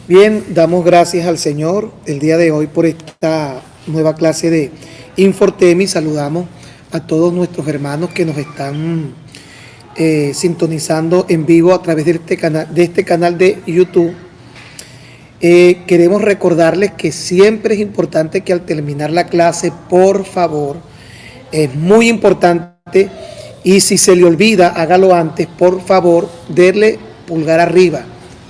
Bien, damos gracias al Señor el día de hoy por esta nueva clase de Infortemi. Saludamos a todos nuestros hermanos que nos están sintonizando en vivo a través de este canal de YouTube. Queremos recordarles que siempre es importante que al terminar la clase, por favor, es muy importante, y si se le olvida, hágalo antes, por favor, denle pulgar arriba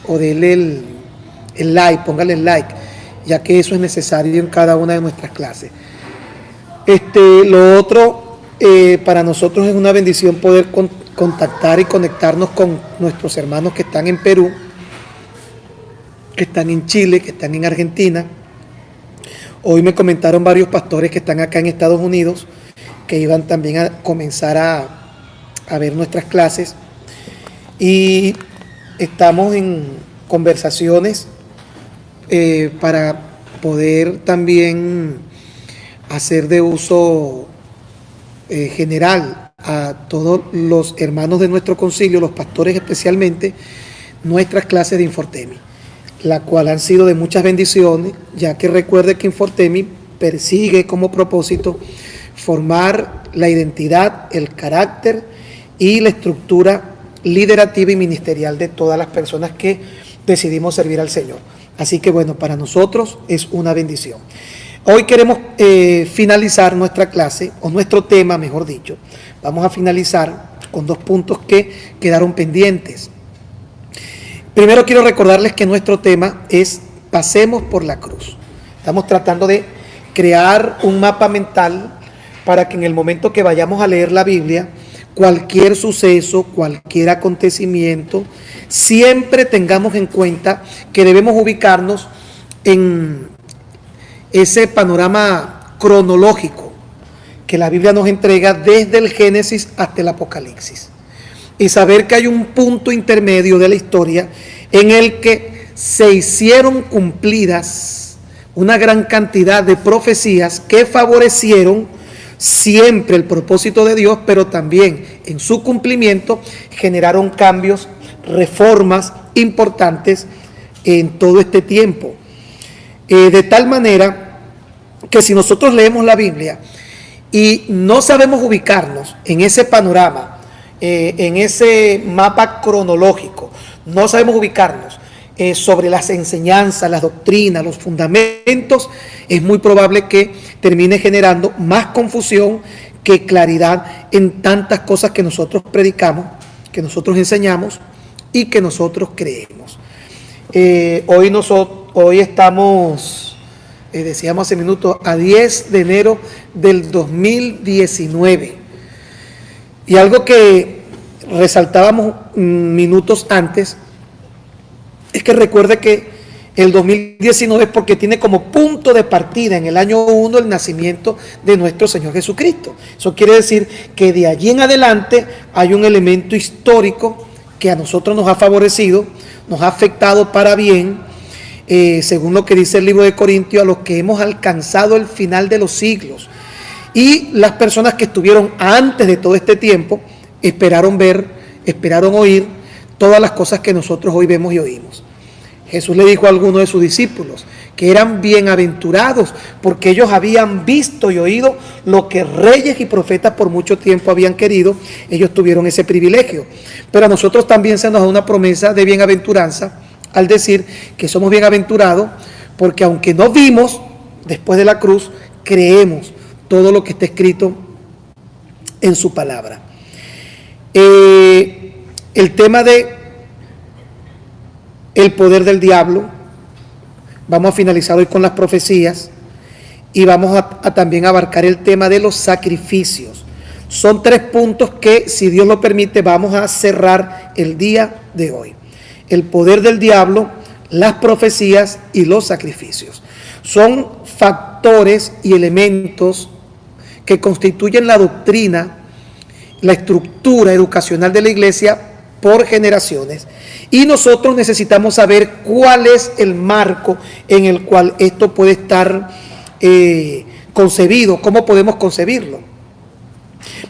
o denle el like, póngale el like, ya que eso es necesario en cada una de nuestras clases. Lo otro, para nosotros es una bendición poder contactar y conectarnos con nuestros hermanos que están en Perú, que están en Chile, que están en Argentina. Hoy me comentaron varios pastores que están acá en Estados Unidos que iban también a comenzar a ver nuestras clases, y estamos en conversaciones para poder también hacer de uso general a todos los hermanos de nuestro concilio, los pastores especialmente, nuestras clases de Infortemi, la cual han sido de muchas bendiciones, ya que recuerde que Infortemi persigue como propósito formar la identidad, el carácter y la estructura liderativa y ministerial de todas las personas que decidimos servir al Señor. Así que bueno, para nosotros es una bendición. Hoy queremos finalizar nuestra clase, o nuestro tema, mejor dicho. Vamos a finalizar con 2 puntos que quedaron pendientes. Primero quiero recordarles que nuestro tema es Pasemos por la cruz. Estamos tratando de crear un mapa mental para que en el momento que vayamos a leer la Biblia, cualquier suceso, cualquier acontecimiento, siempre tengamos en cuenta que debemos ubicarnos en ese panorama cronológico que la Biblia nos entrega desde el Génesis hasta el Apocalipsis, y saber que hay un punto intermedio de la historia en el que se hicieron cumplidas una gran cantidad de profecías que favorecieron siempre el propósito de Dios, pero también en su cumplimiento generaron cambios, reformas importantes en todo este tiempo. De tal manera que si nosotros leemos la Biblia y no sabemos ubicarnos en ese panorama, en ese mapa cronológico, no sabemos ubicarnos sobre las enseñanzas, las doctrinas, los fundamentos, es muy probable que termine generando más confusión que claridad en tantas cosas que nosotros predicamos, que nosotros enseñamos y que nosotros creemos. Hoy estamos, decíamos hace minutos, a 10 de enero del 2019. Y algo que resaltábamos minutos antes es que recuerde que el 2019 es porque tiene como punto de partida en el año 1 el nacimiento de nuestro Señor Jesucristo. Eso quiere decir que de allí en adelante hay un elemento histórico que a nosotros nos ha favorecido, nos ha afectado para bien, según lo que dice el libro de Corintios, a los que hemos alcanzado el final de los siglos. Y las personas que estuvieron antes de todo este tiempo esperaron ver, esperaron oír todas las cosas que nosotros hoy vemos y oímos. Jesús le dijo a algunos de sus discípulos que eran bienaventurados porque ellos habían visto y oído lo que reyes y profetas por mucho tiempo habían querido. Ellos tuvieron ese privilegio. Pero a nosotros también se nos da una promesa de bienaventuranza al decir que somos bienaventurados porque aunque no vimos después de la cruz, creemos todo lo que está escrito en su palabra. El tema de el poder del diablo, vamos a finalizar hoy con las profecías y vamos a también abarcar el tema de los sacrificios. Son 3 puntos que, si Dios lo permite, vamos a cerrar el día de hoy. El poder del diablo, las profecías y los sacrificios. Son factores y elementos que constituyen la doctrina, la estructura educacional de la iglesia por generaciones, y nosotros necesitamos saber cuál es el marco en el cual esto puede estar concebido, cómo podemos concebirlo.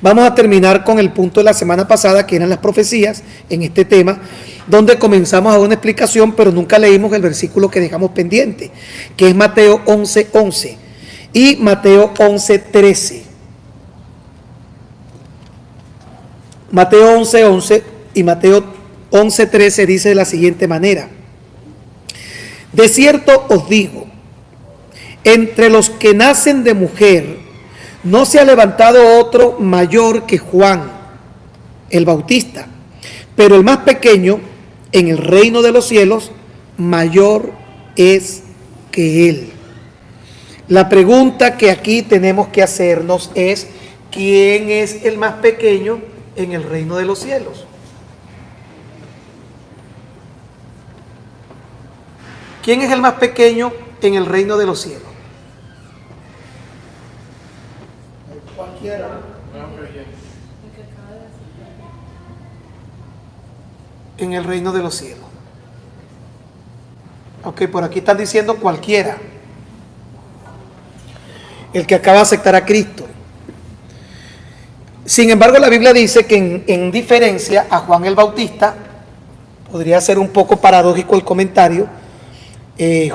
Vamos a terminar con el punto de la semana pasada, que eran las profecías en este tema, donde comenzamos a dar una explicación, pero nunca leímos el versículo que dejamos pendiente, que es Mateo 11:11 y Mateo 11:13. Mateo 11:11 y Mateo 11:13 dice de la siguiente manera: de cierto os digo, entre los que nacen de mujer no se ha levantado otro mayor que Juan el Bautista, pero el más pequeño en el reino de los cielos mayor es que él. La pregunta que aquí tenemos que hacernos es: ¿quién es el más pequeño en el reino de los cielos? ¿Quién es el más pequeño en el reino de los cielos? Cualquiera. En el reino de los cielos. Ok, por aquí están diciendo cualquiera. El que acaba de aceptar a Cristo. Sin embargo, la Biblia dice que en diferencia a Juan el Bautista, podría ser un poco paradójico el comentario,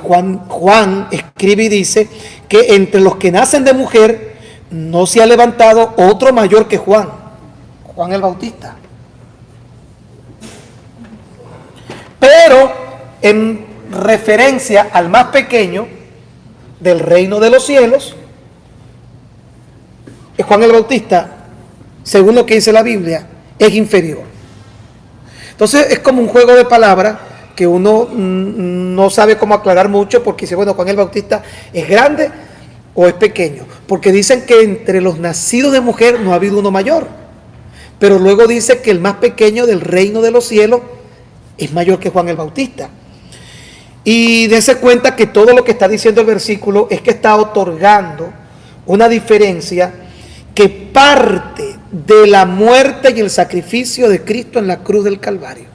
Juan escribe y dice que entre los que nacen de mujer no se ha levantado otro mayor que Juan el Bautista. Pero en referencia al más pequeño del reino de los cielos, Juan el Bautista, según lo que dice la Biblia, es inferior. Entonces es como un juego de palabras que uno no sabe cómo aclarar mucho, porque dice, bueno, Juan el Bautista es grande o es pequeño, porque dicen que entre los nacidos de mujer no ha habido uno mayor, pero luego dice que el más pequeño del reino de los cielos es mayor que Juan el Bautista. Y dése cuenta que todo lo que está diciendo el versículo es que está otorgando una diferencia que parte de la muerte y el sacrificio de Cristo en la cruz del Calvario.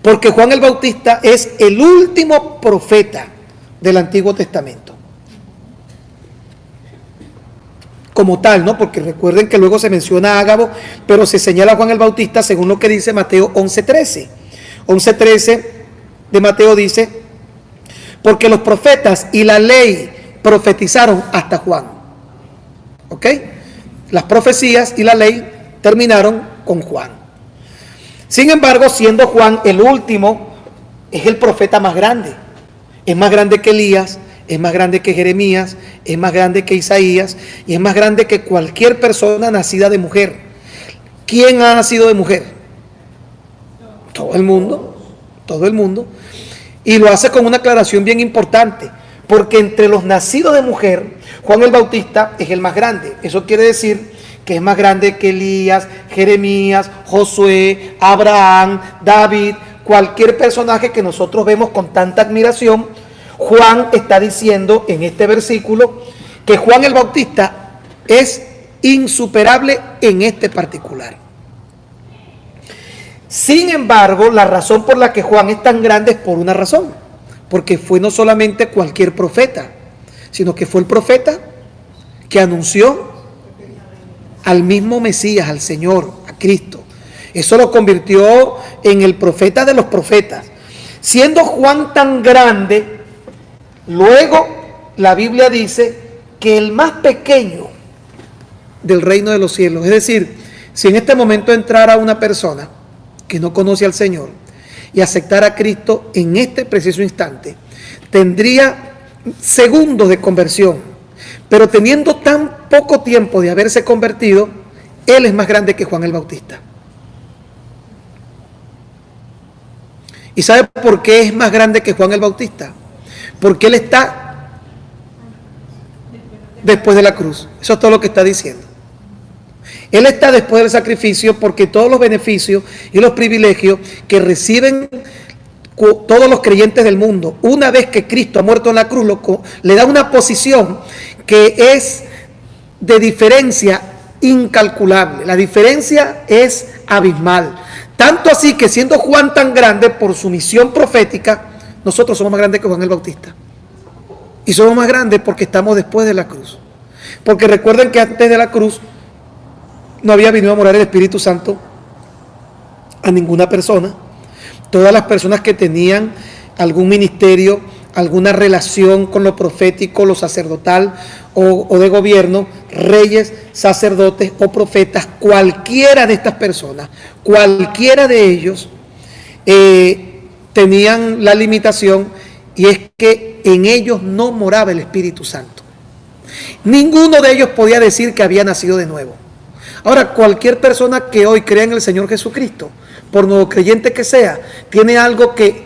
Porque Juan el Bautista es el último profeta del Antiguo Testamento. Como tal, ¿no? Porque recuerden que luego se menciona a Ágabo, pero se señala a Juan el Bautista según lo que dice Mateo 11:13. 11:13 de Mateo dice: porque los profetas y la ley profetizaron hasta Juan. ¿Ok? Las profecías y la ley terminaron con Juan. Sin embargo, siendo Juan el último, es el profeta más grande. Es más grande que Elías, es más grande que Jeremías, es más grande que Isaías y es más grande que cualquier persona nacida de mujer. ¿Quién ha nacido de mujer? Todo el mundo, todo el mundo. Y lo hace con una aclaración bien importante, porque entre los nacidos de mujer, Juan el Bautista es el más grande. Eso quiere decir que es más grande que Elías, Jeremías, Josué, Abraham, David, cualquier personaje que nosotros vemos con tanta admiración. Juan está diciendo en este versículo que Juan el Bautista es insuperable en este particular. Sin embargo, la razón por la que Juan es tan grande es por una razón, porque fue no solamente cualquier profeta, sino que fue el profeta que anunció al mismo Mesías, al Señor, a Cristo. Eso lo convirtió en el profeta de los profetas. Siendo Juan tan grande, luego la Biblia dice que el más pequeño del reino de los cielos, es decir, si en este momento entrara una persona que no conoce al Señor y aceptara a Cristo en este preciso instante, tendría segundos de conversión, pero teniendo tan poco tiempo de haberse convertido, él es más grande que Juan el Bautista. ¿Y sabe por qué es más grande que Juan el Bautista? Porque él está después de la cruz. Eso es todo lo que está diciendo. Él está después del sacrificio, porque todos los beneficios y los privilegios que reciben todos los creyentes del mundo, una vez que Cristo ha muerto en la cruz, le da una posición que es de diferencia incalculable. La diferencia es abismal. Tanto así que, siendo Juan tan grande por su misión profética, nosotros somos más grandes que Juan el Bautista. Y somos más grandes porque estamos después de la cruz. Porque recuerden que antes de la cruz no había venido a morar el Espíritu Santo a ninguna persona. todas las personas que tenían algún ministerio, alguna relación con lo profético, lo sacerdotal o de gobierno, reyes, sacerdotes o profetas, cualquiera de estas personas, cualquiera de ellos tenían la limitación, y es que en ellos no moraba el Espíritu Santo. Ninguno de ellos podía decir que había nacido de nuevo. Ahora, cualquier persona que hoy crea en el Señor Jesucristo, por nuevo creyente que sea, tiene algo que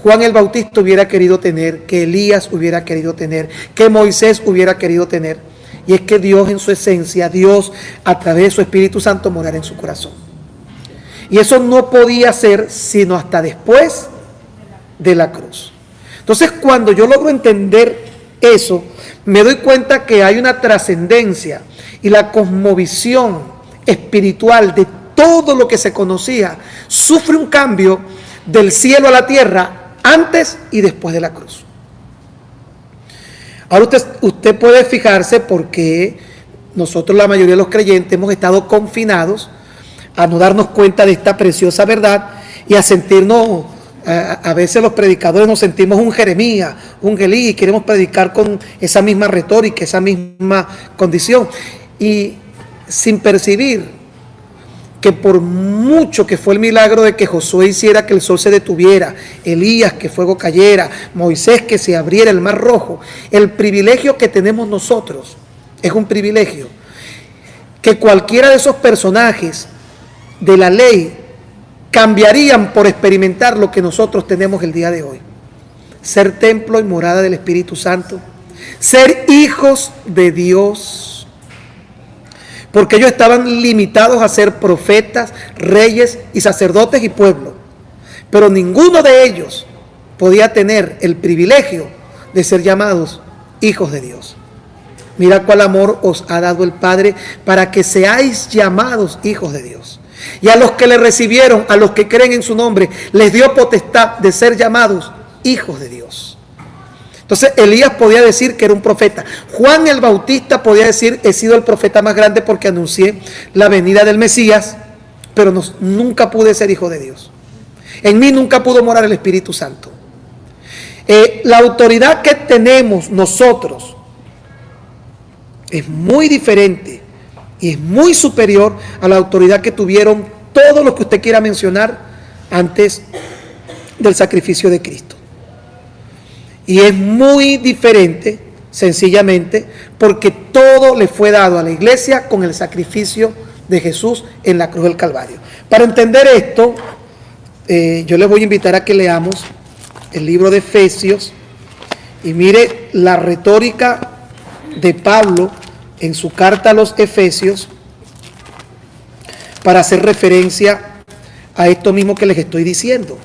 Juan el Bautista hubiera querido tener, que Elías hubiera querido tener, que Moisés hubiera querido tener. Y es que Dios en su esencia, Dios a través de su Espíritu Santo morara en su corazón. Y eso no podía ser sino hasta después de la cruz. Entonces, cuando yo logro entender eso, me doy cuenta que hay una trascendencia y la cosmovisión espiritual de todo lo que se conocía sufre un cambio del cielo a la tierra antes y después de la cruz. Ahora usted puede fijarse porque nosotros, la mayoría de los creyentes, hemos estado confinados a no darnos cuenta de esta preciosa verdad y a sentirnos, a veces los predicadores nos sentimos un Jeremías, un Elías, y queremos predicar con esa misma retórica, esa misma condición, y sin percibir que por mucho que fue el milagro de que Josué hiciera que el sol se detuviera, Elías que fuego cayera, Moisés que se abriera el mar rojo, el privilegio que tenemos nosotros es un privilegio que cualquiera de esos personajes de la ley cambiarían por experimentar lo que nosotros tenemos el día de hoy: ser templo y morada del Espíritu Santo, ser hijos de Dios. Porque ellos estaban limitados a ser profetas, reyes y sacerdotes y pueblo. Pero ninguno de ellos podía tener el privilegio de ser llamados hijos de Dios. Mira cuál amor os ha dado el Padre para que seáis llamados hijos de Dios. Y a los que le recibieron, a los que creen en su nombre, les dio potestad de ser llamados hijos de Dios. Entonces Elías podía decir que era un profeta. Juan el Bautista podía decir: he sido el profeta más grande porque anuncié la venida del Mesías, pero nunca pude ser hijo de Dios. En mí nunca pudo morar el Espíritu Santo. La autoridad que tenemos nosotros es muy diferente y es muy superior a la autoridad que tuvieron todos los que usted quiera mencionar antes del sacrificio de Cristo. Y es muy diferente, sencillamente, porque todo le fue dado a la iglesia con el sacrificio de Jesús en la cruz del Calvario. Para entender esto, yo les voy a invitar a que leamos el libro de Efesios y mire la retórica de Pablo en su carta a los Efesios para hacer referencia a esto mismo que les estoy diciendo.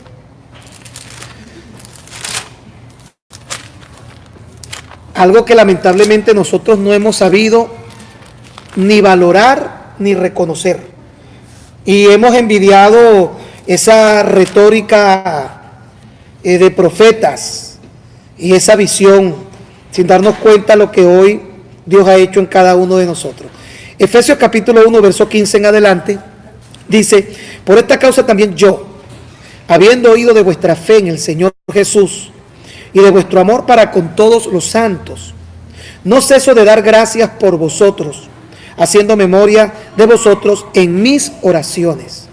Algo que lamentablemente nosotros no hemos sabido ni valorar ni reconocer. Y hemos envidiado esa retórica de profetas y esa visión sin darnos cuenta de lo que hoy Dios ha hecho en cada uno de nosotros. Efesios capítulo 1, verso 15 en adelante, dice: por esta causa también yo, habiendo oído de vuestra fe en el Señor Jesús, y de vuestro amor para con todos los santos, no ceso de dar gracias por vosotros, haciendo memoria de vosotros en mis oraciones,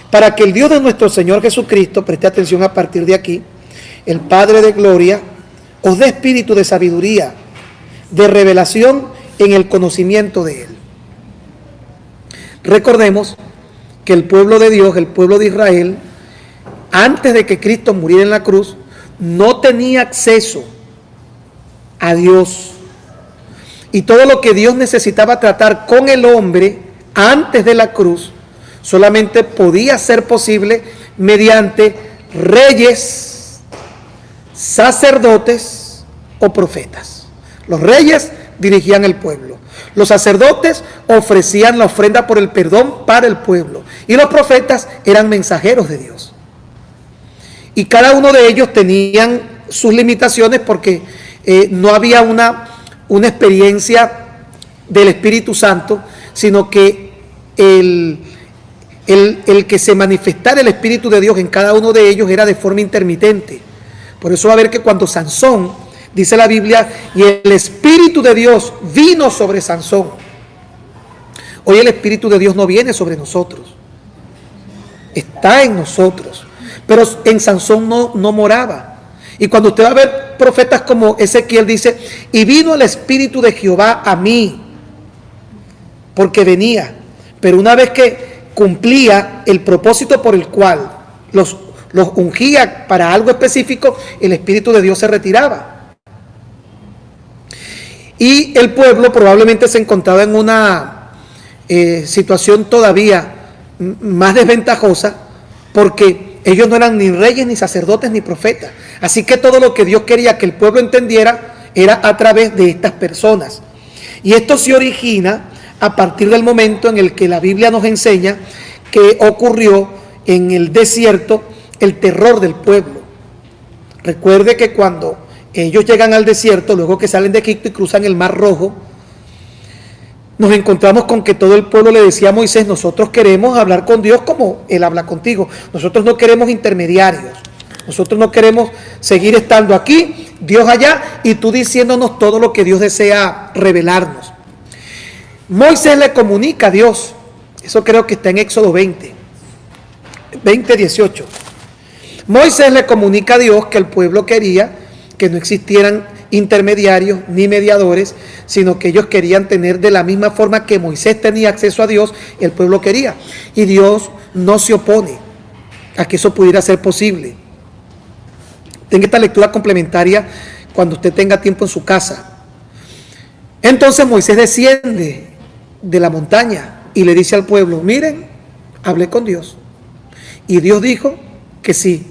para que el Dios de nuestro Señor Jesucristo, preste atención a partir de aquí, el Padre de gloria, os dé espíritu de sabiduría, de revelación en el conocimiento de Él. Recordemos que el pueblo de Dios, el pueblo de Israel, antes de que Cristo muriera en la cruz, no tenía acceso a Dios. Y todo lo que Dios necesitaba tratar con el hombre antes de la cruz, solamente podía ser posible mediante reyes, sacerdotes o profetas. Los reyes dirigían el pueblo. Los sacerdotes ofrecían la ofrenda por el perdón para el pueblo. Y los profetas eran mensajeros de Dios. Y cada uno de ellos tenían sus limitaciones porque no había una experiencia del Espíritu Santo, sino que el que se manifestara el Espíritu de Dios en cada uno de ellos era de forma intermitente. Por eso va a ver que cuando Sansón, dice la Biblia, y el Espíritu de Dios vino sobre Sansón. Hoy el Espíritu de Dios no viene sobre nosotros, está en nosotros, pero en Sansón no moraba. Y cuando usted va a ver profetas como Ezequiel, dice, y vino el Espíritu de Jehová a mí, porque venía, pero una vez que cumplía el propósito por el cual los ungía para algo específico, el Espíritu de Dios se retiraba. Y el pueblo probablemente se encontraba en una situación todavía más desventajosa, porque ellos no eran ni reyes, ni sacerdotes, ni profetas. Así que todo lo que Dios quería que el pueblo entendiera era a través de estas personas. Y esto se origina a partir del momento en el que la Biblia nos enseña que ocurrió en el desierto el terror del pueblo. Recuerde que cuando ellos llegan al desierto, luego que salen de Egipto y cruzan el Mar Rojo, nos encontramos con que todo el pueblo le decía a Moisés, nosotros queremos hablar con Dios como Él habla contigo. Nosotros no queremos intermediarios. Nosotros no queremos seguir estando aquí, Dios allá, y tú diciéndonos todo lo que Dios desea revelarnos. Moisés le comunica a Dios. Eso creo que está en Éxodo 20:18. Moisés le comunica a Dios que el pueblo quería que no existieran intermediarios ni mediadores, sino que ellos querían tener de la misma forma que Moisés tenía acceso a Dios, el pueblo quería. Y Dios no se opone a que eso pudiera ser posible. Tenga esta lectura complementaria cuando usted tenga tiempo en su casa. Entonces Moisés desciende de la montaña y le dice al pueblo, miren, hablé con Dios. Y Dios dijo que sí,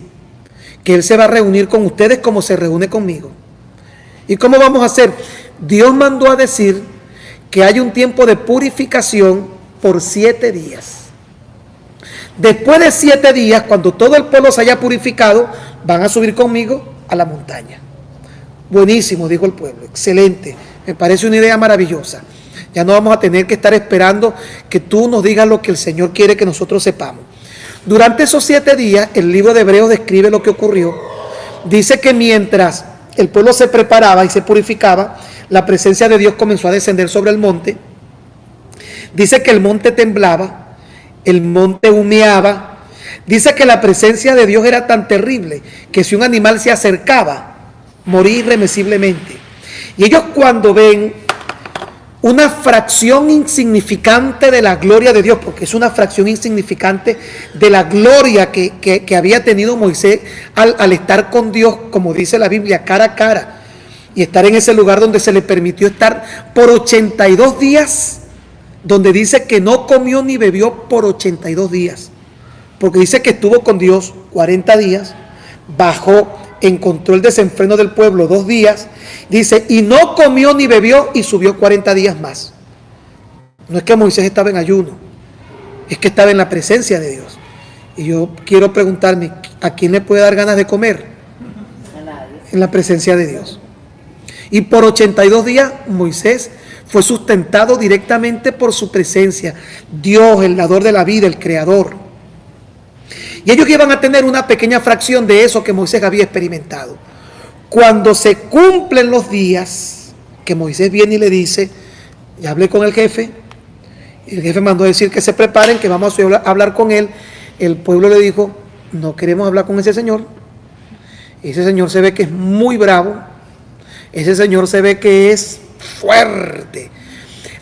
que Él se va a reunir con ustedes como se reúne conmigo. ¿Y cómo vamos a hacer? Dios mandó a decir que hay un tiempo de purificación por 7 días. Después de 7 días, cuando todo el pueblo se haya purificado, van a subir conmigo a la montaña. Buenísimo, dijo el pueblo, excelente, me parece una idea maravillosa. Ya no vamos a tener que estar esperando que tú nos digas lo que el Señor quiere que nosotros sepamos. Durante esos 7 días, el libro de Hebreos describe lo que ocurrió. Dice que mientras el pueblo se preparaba y se purificaba, la presencia de Dios comenzó a descender sobre el monte. Dice que el monte temblaba, el monte humeaba. Dice que la presencia de Dios era tan terrible que si un animal se acercaba, moría irremisiblemente. Y ellos cuando ven una fracción insignificante de la gloria de Dios, porque es una fracción insignificante de la gloria que había tenido Moisés al estar con Dios, como dice la Biblia, cara a cara, y estar en ese lugar donde se le permitió estar por 82 días, donde dice que no comió ni bebió por 82 días, porque dice que estuvo con Dios 40 días, bajó, encontró el desenfreno del pueblo 2 días, dice, y no comió ni bebió y subió 40 días más. No es que Moisés estaba en ayuno, es que estaba en la presencia de Dios. Y yo quiero preguntarme, ¿a quién le puede dar ganas de comer? En la presencia de Dios. Y por 82 días Moisés fue sustentado directamente por su presencia. Dios, el dador de la vida, el creador. Y ellos iban a tener una pequeña fracción de eso que Moisés había experimentado. Cuando se cumplen los días, que Moisés viene y le dice, ya hablé con el jefe, y el jefe mandó a decir que se preparen, que vamos a hablar con él. El pueblo le dijo, no queremos hablar con ese señor. Ese señor se ve que es muy bravo, ese señor se ve que es fuerte.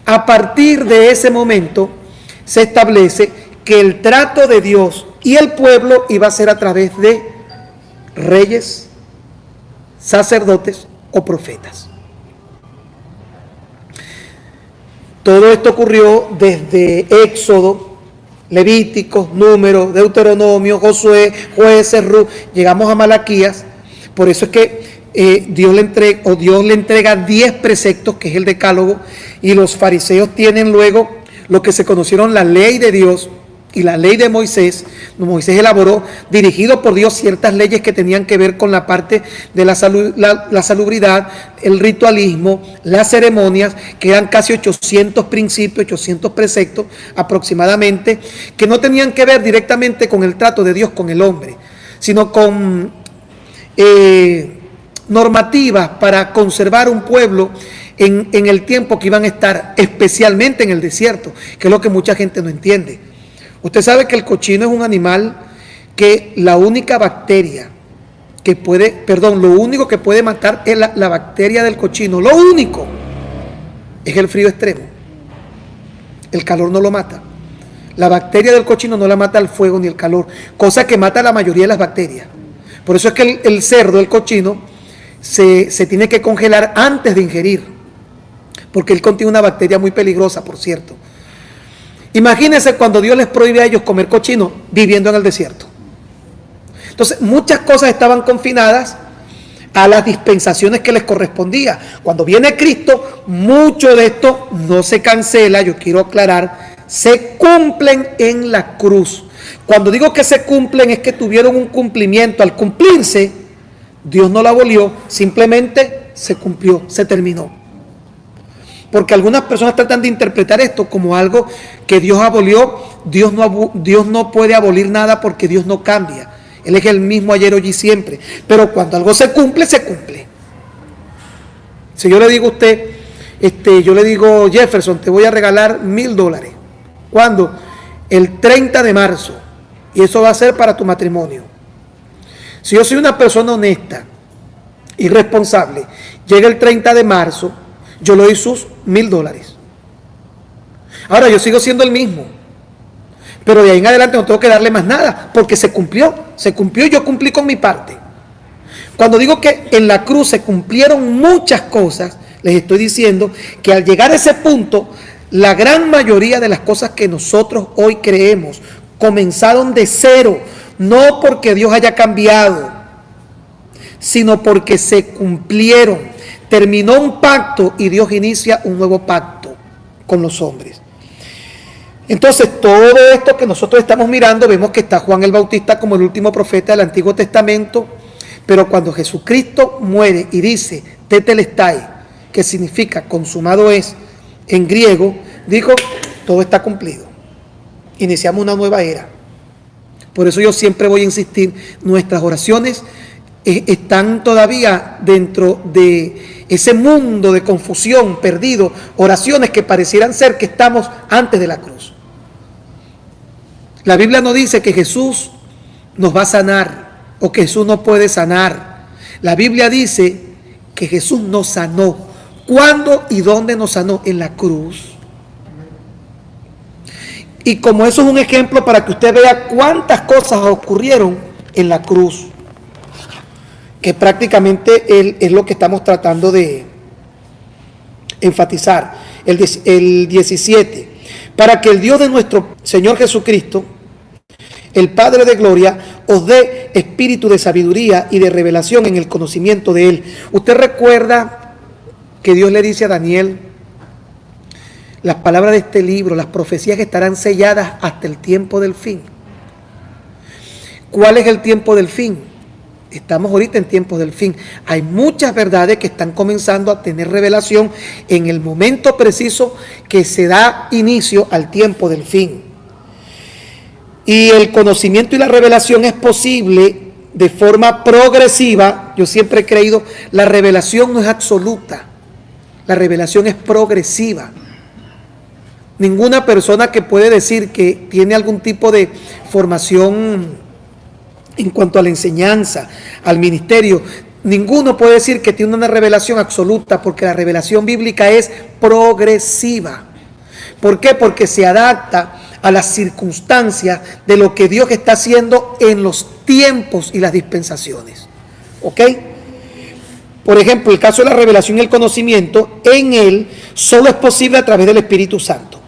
A partir de ese momento se establece que el trato de Dios y el pueblo iba a ser a través de reyes, sacerdotes o profetas. Todo esto ocurrió desde Éxodo, Levíticos, Números, Deuteronomio, Josué, Jueces, Ruth, llegamos a Malaquías. Por eso es que Dios le entrega 10 preceptos, que es el decálogo, y los fariseos tienen luego lo que se conocieron la ley de Dios, y la ley de Moisés. Moisés elaboró, dirigido por Dios, ciertas leyes que tenían que ver con la parte de la salubridad, el ritualismo, las ceremonias, que eran casi 800 principios, 800 preceptos aproximadamente, que no tenían que ver directamente con el trato de Dios con el hombre, sino con normativas para conservar un pueblo en el tiempo que iban a estar, especialmente en el desierto, que es lo que mucha gente no entiende. Usted sabe que el cochino es un animal que la única bacteria que puede, lo único que puede matar es la bacteria del cochino. Lo único es el frío extremo. El calor no lo mata. La bacteria del cochino no la mata el fuego ni el calor, cosa que mata a la mayoría de las bacterias. Por eso es que el cerdo, el cochino, se tiene que congelar antes de ingerir, porque él contiene una bacteria muy peligrosa, por cierto. Imagínense cuando Dios les prohíbe a ellos comer cochino viviendo en el desierto. Entonces, muchas cosas estaban confinadas a las dispensaciones que les correspondía. Cuando viene Cristo, mucho de esto no se cancela, yo quiero aclarar, se cumplen en la cruz. Cuando digo que se cumplen es que tuvieron un cumplimiento. Al cumplirse, Dios no la abolió, simplemente se cumplió, se terminó. Porque algunas personas tratan de interpretar esto como algo que Dios abolió. Dios no puede abolir nada porque Dios no cambia. Él es el mismo ayer, hoy y siempre. Pero cuando algo se cumple, se cumple. Si yo le digo a usted, yo le digo, Jefferson, te voy a regalar $1,000. ¿Cuándo? El 30 de marzo. Y eso va a ser para tu matrimonio. Si yo soy una persona honesta y responsable, llega el 30 de marzo, yo le doy sus $1,000. Ahora yo sigo siendo el mismo, pero de ahí en adelante no tengo que darle más nada, porque se cumplió y yo cumplí con mi parte. Cuando digo que en la cruz se cumplieron muchas cosas, les estoy diciendo que al llegar a ese punto, la gran mayoría de las cosas que nosotros hoy creemos comenzaron de cero, no porque Dios haya cambiado, sino porque se cumplieron. Terminó un pacto y Dios inicia un nuevo pacto con los hombres. Entonces, todo esto que nosotros estamos mirando, vemos que está Juan el Bautista como el último profeta del Antiguo Testamento, pero cuando Jesucristo muere y dice tetelestai, que significa consumado es en griego, dijo, todo está cumplido. Iniciamos una nueva era. Por eso yo siempre voy a insistir, nuestras oraciones están todavía dentro de ese mundo de confusión, perdido, oraciones que parecieran ser que estamos antes de la cruz. La Biblia no dice que Jesús nos va a sanar o que Jesús no puede sanar. La Biblia dice que Jesús nos sanó. ¿Cuándo y dónde nos sanó? En la cruz. Y como eso es un ejemplo para que usted vea cuántas cosas ocurrieron en la cruz, que prácticamente es lo que estamos tratando de enfatizar. El 17, para que el Dios de nuestro Señor Jesucristo, el Padre de gloria, os dé espíritu de sabiduría y de revelación en el conocimiento de Él. Usted recuerda que Dios le dice a Daniel, las palabras de este libro, las profecías que estarán selladas hasta el tiempo del fin. ¿Cuál es el tiempo del fin? Estamos ahorita en tiempos del fin. Hay muchas verdades que están comenzando a tener revelación en el momento preciso que se da inicio al tiempo del fin. Y el conocimiento y la revelación es posible de forma progresiva. Yo siempre he creído, la revelación no es absoluta, la revelación es progresiva. Ninguna persona que puede decir que tiene algún tipo de formación en cuanto a la enseñanza, al ministerio, ninguno puede decir que tiene una revelación absoluta, porque la revelación bíblica es progresiva. ¿Por qué? Porque se adapta a las circunstancias de lo que Dios está haciendo en los tiempos y las dispensaciones. ¿Ok? Por ejemplo, el caso de la revelación y el conocimiento, en él solo es posible a través del Espíritu Santo.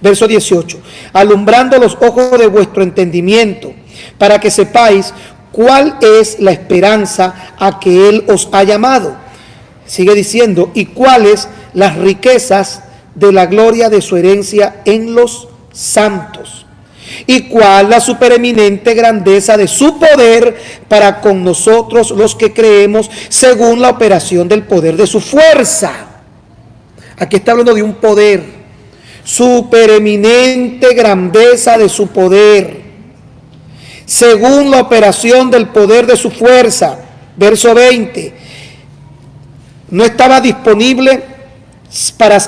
Verso 18, alumbrando los ojos de vuestro entendimiento, para que sepáis cuál es la esperanza a que Él os ha llamado. Sigue diciendo, y cuáles las riquezas de la gloria de su herencia en los santos, y cuál la supereminente grandeza de su poder para con nosotros los que creemos, según la operación del poder de su fuerza. Aquí está hablando de un poder, supereminente grandeza de su poder, según la operación del poder de su fuerza. Verso 20, no estaba disponible para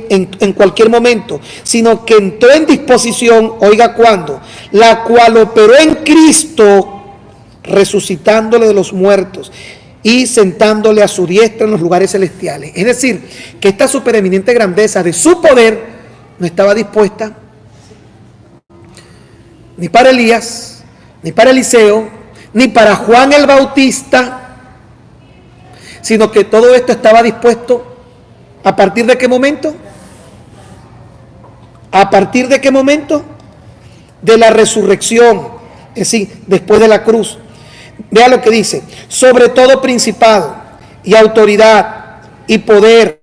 en cualquier momento, sino que entró en disposición, oiga cuándo, la cual operó en Cristo, resucitándole de los muertos y sentándole a su diestra en los lugares celestiales. Es decir, que esta supereminente grandeza de su poder no estaba dispuesta ni para Elías, ni para Eliseo, ni para Juan el Bautista, sino que todo esto estaba dispuesto ¿a partir de qué momento? ¿A partir de qué momento? De la resurrección, es decir, después de la cruz. Vea lo que dice: sobre todo principado y autoridad y poder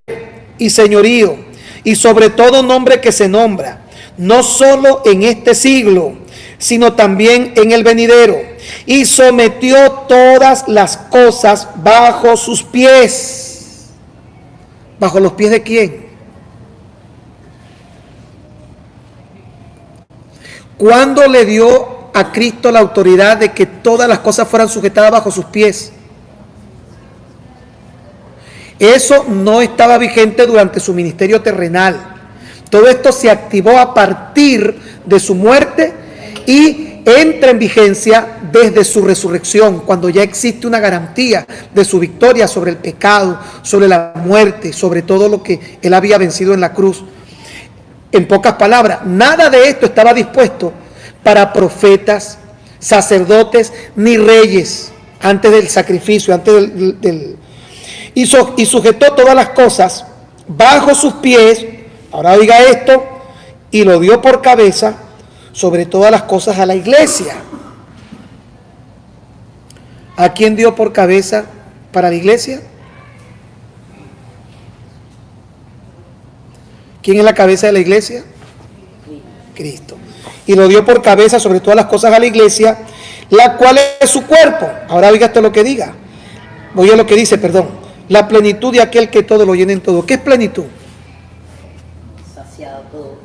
y señorío y sobre todo nombre que se nombra, no solo en este siglo, sino también en el venidero, y sometió todas las cosas bajo sus pies. ¿Bajo los pies de quién? ¿Cuándo le dio a Cristo la autoridad de que todas las cosas fueran sujetadas bajo sus pies? Eso no estaba vigente durante su ministerio terrenal. Todo esto se activó a partir de su muerte y entra en vigencia desde su resurrección, cuando ya existe una garantía de su victoria sobre el pecado, sobre la muerte, sobre todo lo que él había vencido en la cruz. En pocas palabras, nada de esto estaba dispuesto para profetas, sacerdotes, ni reyes, antes del sacrificio, antes y sujetó todas las cosas bajo sus pies. Ahora oiga esto, y lo dio por cabeza sobre todas las cosas a la iglesia. ¿A quién dio por cabeza para la iglesia? ¿Quién es la cabeza de la iglesia? Cristo. Y lo dio por cabeza sobre todas las cosas a la iglesia, la cual es su cuerpo. Ahora oiga esto lo que diga. Oiga lo que dice, perdón. La plenitud de aquel que todo lo llena en todo. ¿Qué es plenitud? Saciado todo.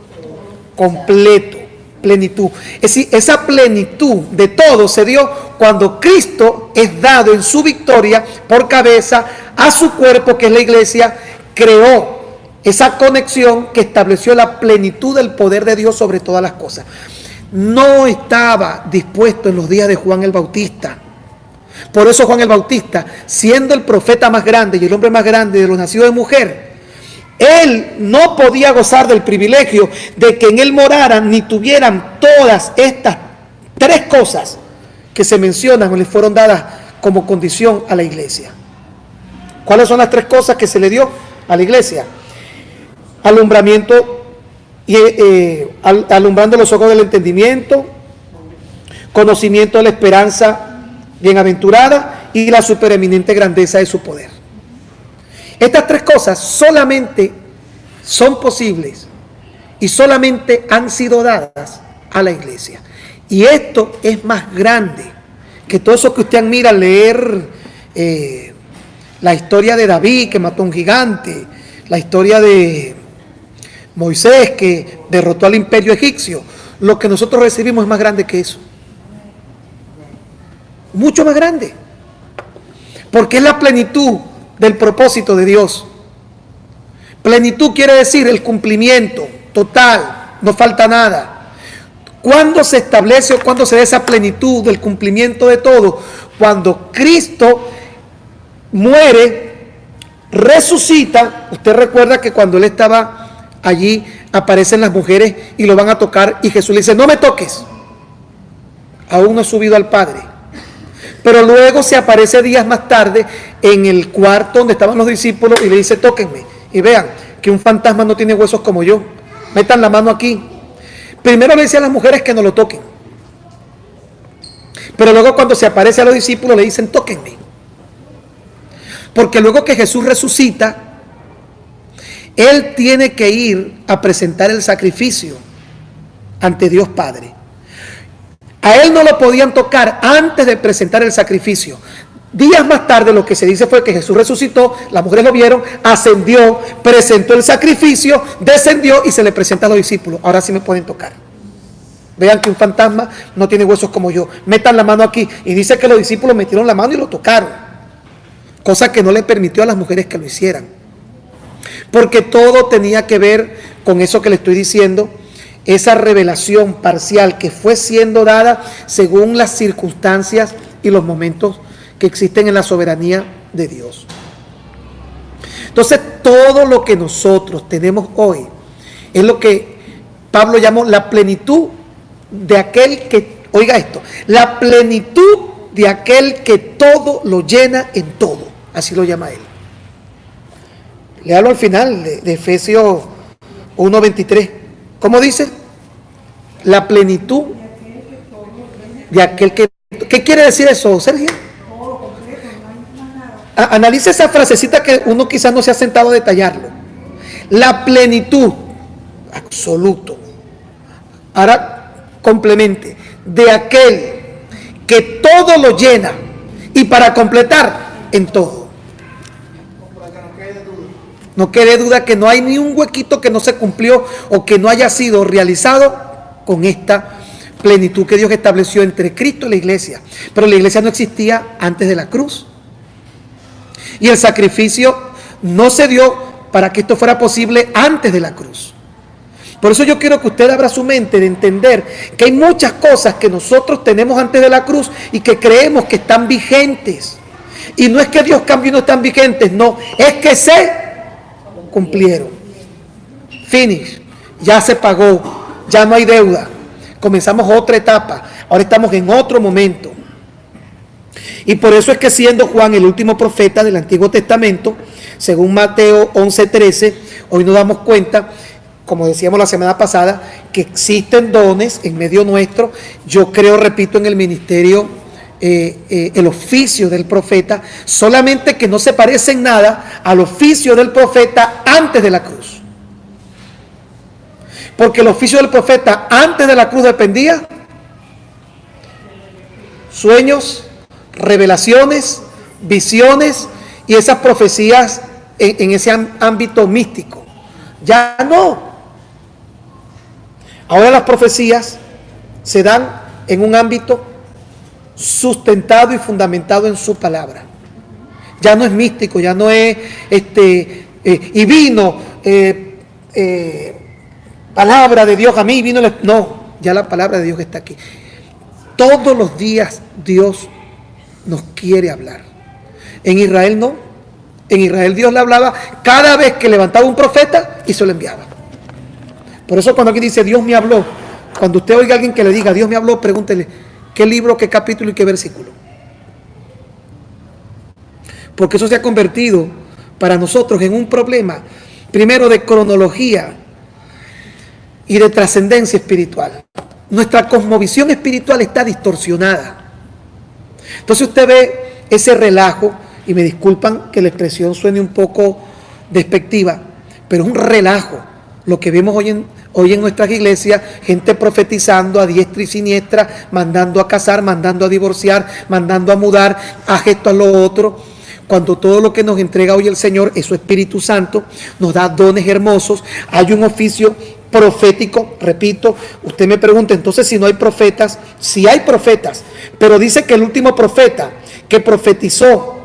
Completo. Plenitud. Es decir, esa plenitud de todo se dio cuando Cristo es dado en su victoria por cabeza a su cuerpo, que es la iglesia. Creó esa conexión que estableció la plenitud del poder de Dios sobre todas las cosas. No estaba dispuesto en los días de Juan el Bautista. Por eso Juan el Bautista, siendo el profeta más grande y el hombre más grande de los nacidos de mujer, él no podía gozar del privilegio de que en él moraran ni tuvieran todas estas tres cosas que se mencionan o le fueron dadas como condición a la iglesia. ¿Cuáles son las tres cosas que se le dio a la iglesia? Alumbramiento, alumbrando los ojos del entendimiento, conocimiento de la esperanza bienaventurada y la supereminente grandeza de su poder. Estas tres cosas solamente son posibles y solamente han sido dadas a la iglesia. Y esto es más grande que todo eso que usted admira al leer la historia de David, que mató a un gigante, la historia de Moisés, que derrotó al imperio egipcio. Lo que nosotros recibimos es más grande que eso. Mucho más grande. Porque es la plenitud del propósito de Dios. Plenitud quiere decir el cumplimiento total, no falta nada. ¿Cuándo se establece o cuándo se da esa plenitud del cumplimiento de todo? Cuando Cristo muere, resucita. Usted recuerda que cuando él estaba allí, aparecen las mujeres y lo van a tocar y Jesús le dice: no me toques, aún no he subido al Padre. Pero luego se aparece días más tarde en el cuarto donde estaban los discípulos y le dice: tóquenme y vean que un fantasma no tiene huesos como yo, metan la mano aquí. Primero le dice a las mujeres que no lo toquen, pero luego cuando se aparece a los discípulos le dicen: tóquenme. Porque luego que Jesús resucita, él tiene que ir a presentar el sacrificio ante Dios Padre. A él no lo podían tocar antes de presentar el sacrificio. Días más tarde lo que se dice fue que Jesús resucitó, las mujeres lo vieron, ascendió, presentó el sacrificio, descendió y se le presenta a los discípulos. Ahora sí me pueden tocar. Vean que un fantasma no tiene huesos como yo. Metan la mano aquí. Y dice que los discípulos metieron la mano y lo tocaron. Cosa que no le permitió a las mujeres que lo hicieran. Porque todo tenía que ver con eso que le estoy diciendo. Esa revelación parcial que fue siendo dada según las circunstancias y los momentos que existen en la soberanía de Dios. Entonces, todo lo que nosotros tenemos hoy es lo que Pablo llamó la plenitud de aquel que, oiga esto, la plenitud de aquel que todo lo llena en todo. Así lo llama él. Léalo al final de Efesios 1:23. ¿Cómo dice? La plenitud de aquel que... ¿Qué quiere decir eso, Sergio? Analice esa frasecita que uno quizás no se ha sentado a detallarlo. La plenitud, absoluto. Ahora complemente, de aquel que todo lo llena y para completar en todo. No quede duda que no hay ni un huequito que no se cumplió o que no haya sido realizado con esta plenitud que Dios estableció entre Cristo y la iglesia. Pero la iglesia no existía antes de la cruz. Y el sacrificio no se dio para que esto fuera posible antes de la cruz. Por eso yo quiero que usted abra su mente de entender que hay muchas cosas que nosotros tenemos antes de la cruz y que creemos que están vigentes. Y no es que Dios cambie y no están vigentes, no, es que se cumplieron. Finish, ya se pagó. Ya no hay deuda. Comenzamos otra etapa. Ahora estamos en otro momento. Y por eso es que siendo Juan el último profeta del Antiguo Testamento, según Mateo 11:13, hoy nos damos cuenta, como decíamos la semana pasada, que existen dones en medio nuestro. Yo creo, repito, en el ministerio, el oficio del profeta, solamente que no se parece en nada al oficio del profeta antes de la cruz. Porque el oficio del profeta antes de la cruz dependía sueños, revelaciones, visiones y esas profecías en ese ámbito místico. Ya no. Ahora las profecías se dan en un ámbito sustentado y fundamentado en su palabra. Ya no es místico, ya no es y vino palabra de Dios a mí, vino no, ya la palabra de Dios está aquí. Todos los días Dios nos quiere hablar. En Israel no. En Israel Dios le hablaba cada vez que levantaba un profeta y se lo enviaba. Por eso cuando aquí dice Dios me habló, cuando usted oiga a alguien que le diga Dios me habló, pregúntele qué libro, qué capítulo y qué versículo. Porque eso se ha convertido para nosotros en un problema, primero de cronología y de trascendencia espiritual. Nuestra cosmovisión espiritual está distorsionada. Entonces usted ve ese relajo, y me disculpan que la expresión suene un poco despectiva, pero es un relajo lo que vemos hoy en nuestras iglesias, gente profetizando a diestra y siniestra, mandando a casar, mandando a divorciar, mandando a mudar, a gesto a lo otro, cuando todo lo que nos entrega hoy el Señor es su Espíritu Santo, nos da dones hermosos. Hay un oficio profético, repito, usted me pregunta, entonces si no hay profetas, sí hay profetas, pero dice que el último profeta que profetizó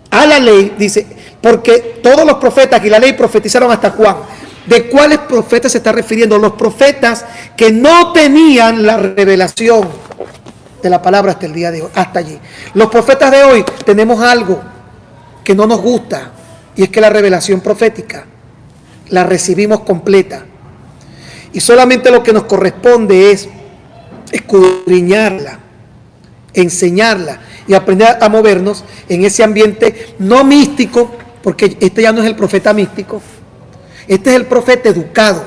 a la ley, dice, porque todos los profetas y la ley profetizaron hasta Juan. ¿De cuáles profetas se está refiriendo? Los profetas que no tenían la revelación de la palabra hasta el día de hoy, hasta allí. Los profetas de hoy tenemos algo que no nos gusta, y es que la revelación profética la recibimos completa. Y solamente lo que nos corresponde es escudriñarla, enseñarla y aprender a movernos en ese ambiente no místico, porque este ya no es el profeta místico, este es el profeta educado.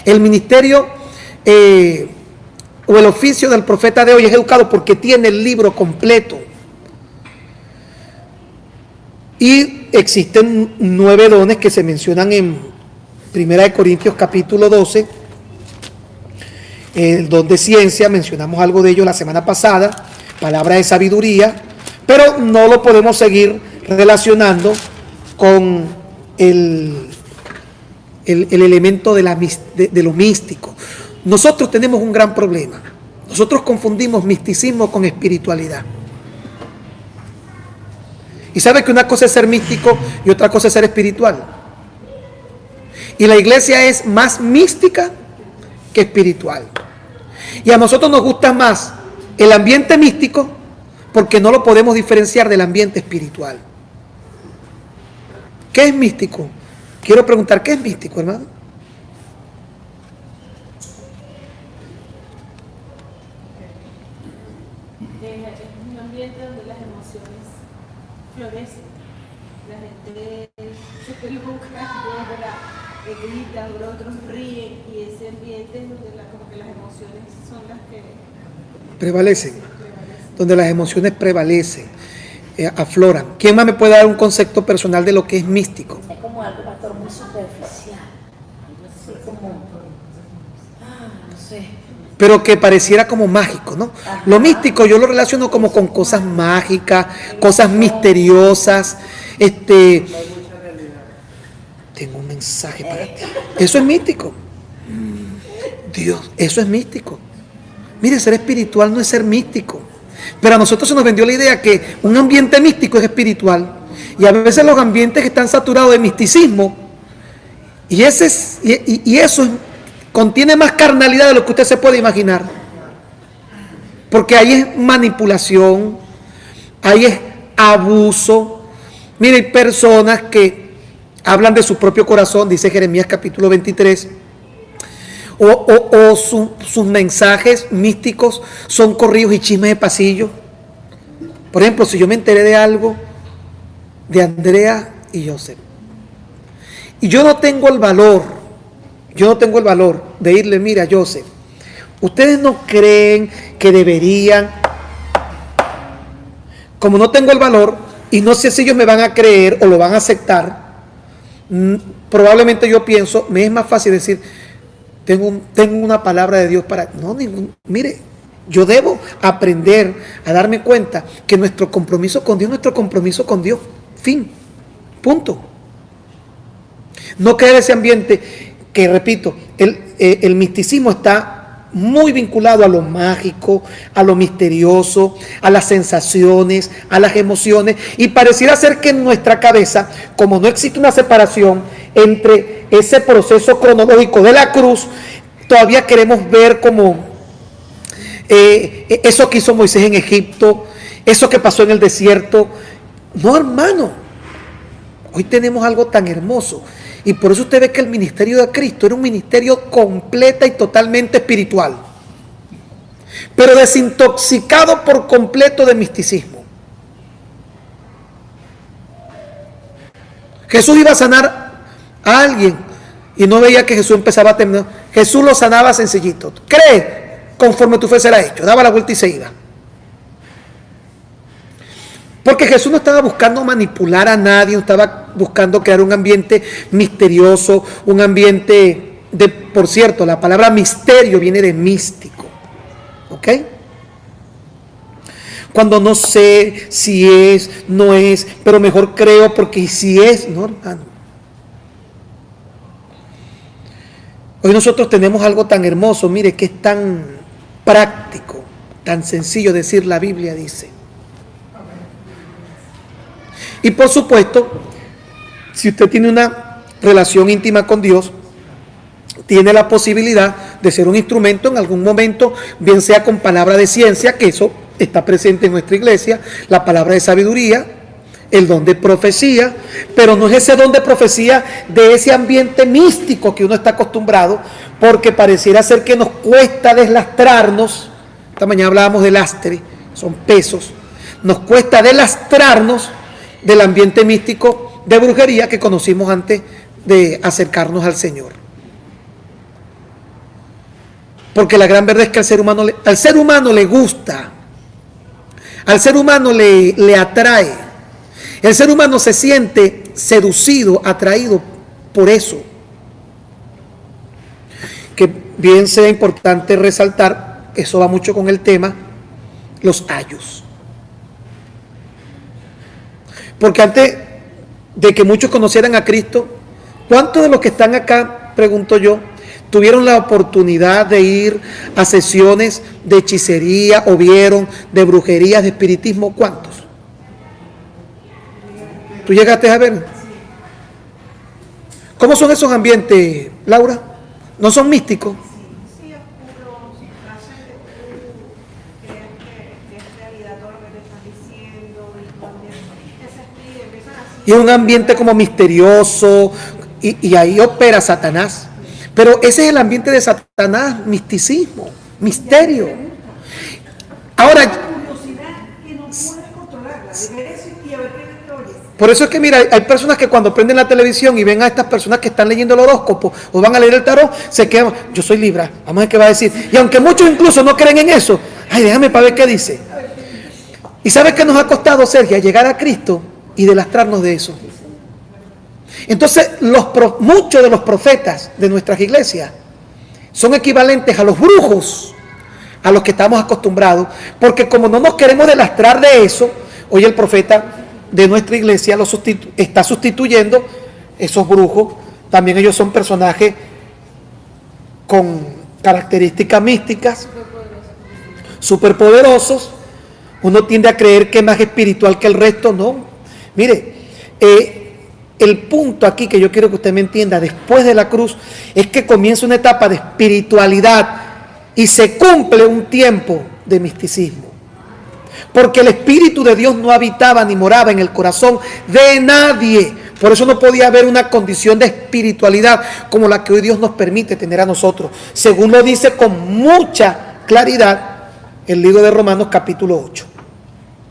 El ministerio o el oficio del profeta de hoy es educado porque tiene el libro completo. Y existen 9 dones que se mencionan en 1 Corintios capítulo 12, el don de ciencia, mencionamos algo de ello la semana pasada, palabra de sabiduría, pero no lo podemos seguir relacionando con el elemento de lo místico. Nosotros tenemos un gran problema. Nosotros confundimos misticismo con espiritualidad. Y sabe que una cosa es ser místico y otra cosa es ser espiritual. Y la iglesia es más mística que espiritual. Y a nosotros nos gusta más el ambiente místico porque no lo podemos diferenciar del ambiente espiritual. ¿Qué es místico? Quiero preguntar, ¿qué es místico, hermano? Es un ambiente donde las emociones florecen. La gente se peluca, otra grita, otros ríen, y ese ambiente es donde como que las emociones son las que Prevalecen. Donde las emociones prevalecen, afloran. ¿Quién más me puede dar un concepto personal de lo que es místico? Es como algo, pastor, muy superficial. Algo así como, no sé. Pero que pareciera como mágico, ¿no? Ajá. Lo místico yo lo relaciono como con cosas mágicas, cosas misteriosas. Tengo un mensaje para ti. Eso es místico. Dios, eso es místico. Mire, ser espiritual no es ser místico. Pero a nosotros se nos vendió la idea que un ambiente místico es espiritual. Y a veces los ambientes que están saturados de misticismo, y eso contiene más carnalidad de lo que usted se puede imaginar. Porque ahí es manipulación, ahí es abuso. Mire, hay personas que hablan de su propio corazón, dice Jeremías capítulo 23, sus mensajes místicos son corridos y chismes de pasillo. Por ejemplo, si yo me enteré de algo de Andrea y Joseph, y yo no tengo el valor de irle, mira, Joseph, ustedes no creen que deberían, como no tengo el valor, y no sé si ellos me van a creer o lo van a aceptar, probablemente yo pienso, me es más fácil decir, tengo una palabra de Dios para... No, mire, yo debo aprender a darme cuenta que nuestro compromiso con Dios, fin, punto. No crear ese ambiente que, repito, el misticismo está muy vinculado a lo mágico, a lo misterioso, a las sensaciones, a las emociones, y pareciera ser que en nuestra cabeza, como no existe una separación entre ese proceso cronológico de la cruz, todavía queremos ver como eso que hizo Moisés en Egipto, eso que pasó en el desierto. No, hermano, hoy tenemos algo tan hermoso. Y por eso usted ve que el ministerio de Cristo era un ministerio completa y totalmente espiritual, pero desintoxicado por completo de misticismo. Jesús iba a sanar a alguien y no veía que Jesús empezaba a temblar. Jesús lo sanaba sencillito. Cree conforme tu fe será hecho. Daba la vuelta y se iba. Porque Jesús no estaba buscando manipular a nadie, no estaba buscando crear un ambiente misterioso, un ambiente de, por cierto, la palabra misterio viene de místico. ¿Ok? Cuando no sé si es, no es, pero mejor creo porque si es, no, hermano. Hoy nosotros tenemos algo tan hermoso, mire, que es tan práctico, tan sencillo decir la Biblia dice. Y por supuesto, si usted tiene una relación íntima con Dios, tiene la posibilidad de ser un instrumento en algún momento, bien sea con palabra de ciencia, que eso está presente en nuestra iglesia, la palabra de sabiduría, el don de profecía, pero no es ese don de profecía de ese ambiente místico que uno está acostumbrado, porque pareciera ser que nos cuesta deslastrarnos. Esta mañana hablábamos de lastre, son pesos, nos cuesta deslastrarnos del ambiente místico de brujería que conocimos antes de acercarnos al Señor. Porque la gran verdad es que al ser humano le gusta, al ser humano le atrae, el ser humano se siente seducido, atraído por eso. Que bien sea importante resaltar, eso va mucho con el tema, los ayos. Porque antes de que muchos conocieran a Cristo, ¿cuántos de los que están acá, pregunto yo, tuvieron la oportunidad de ir a sesiones de hechicería o vieron de brujerías, de espiritismo? ¿Cuántos? ¿Tú llegaste a ver? ¿Cómo son esos ambientes, Laura? ¿No son místicos? Sí, oscuro, hacen que tú creas que es realidad todo lo que te están diciendo y también que se explique, empiezan así. Y es un ambiente como misterioso y ahí opera Satanás. Pero ese es el ambiente de Satanás, misticismo, misterio. Ahora, Curiosidad que no puedes controlarla, de ver eso y a ver qué historia. por eso es que mira, hay personas que cuando prenden la televisión y ven a estas personas que están leyendo el horóscopo o van a leer el tarot, se quedan, yo soy Libra, vamos a ver qué va a decir. Y aunque muchos incluso no creen en eso, ay, déjame para ver qué dice. ¿Y sabes qué nos ha costado, Sergio? Llegar a Cristo y delastrarnos de eso. Entonces, muchos de los profetas de nuestras iglesias son equivalentes a los brujos a los que estamos acostumbrados, porque como no nos queremos delastrar de eso, hoy el profeta de nuestra iglesia está sustituyendo esos brujos. También ellos son personajes con características místicas, superpoderosos. Uno tiende a creer que es más espiritual que el resto. No, mire, el punto aquí que yo quiero que usted me entienda, después de la cruz, es que comienza una etapa de espiritualidad y se cumple un tiempo de misticismo. Porque el Espíritu de Dios no habitaba ni moraba en el corazón de nadie. Por eso no podía haber una condición de espiritualidad como la que hoy Dios nos permite tener a nosotros. Según lo dice con mucha claridad el libro de Romanos capítulo 8.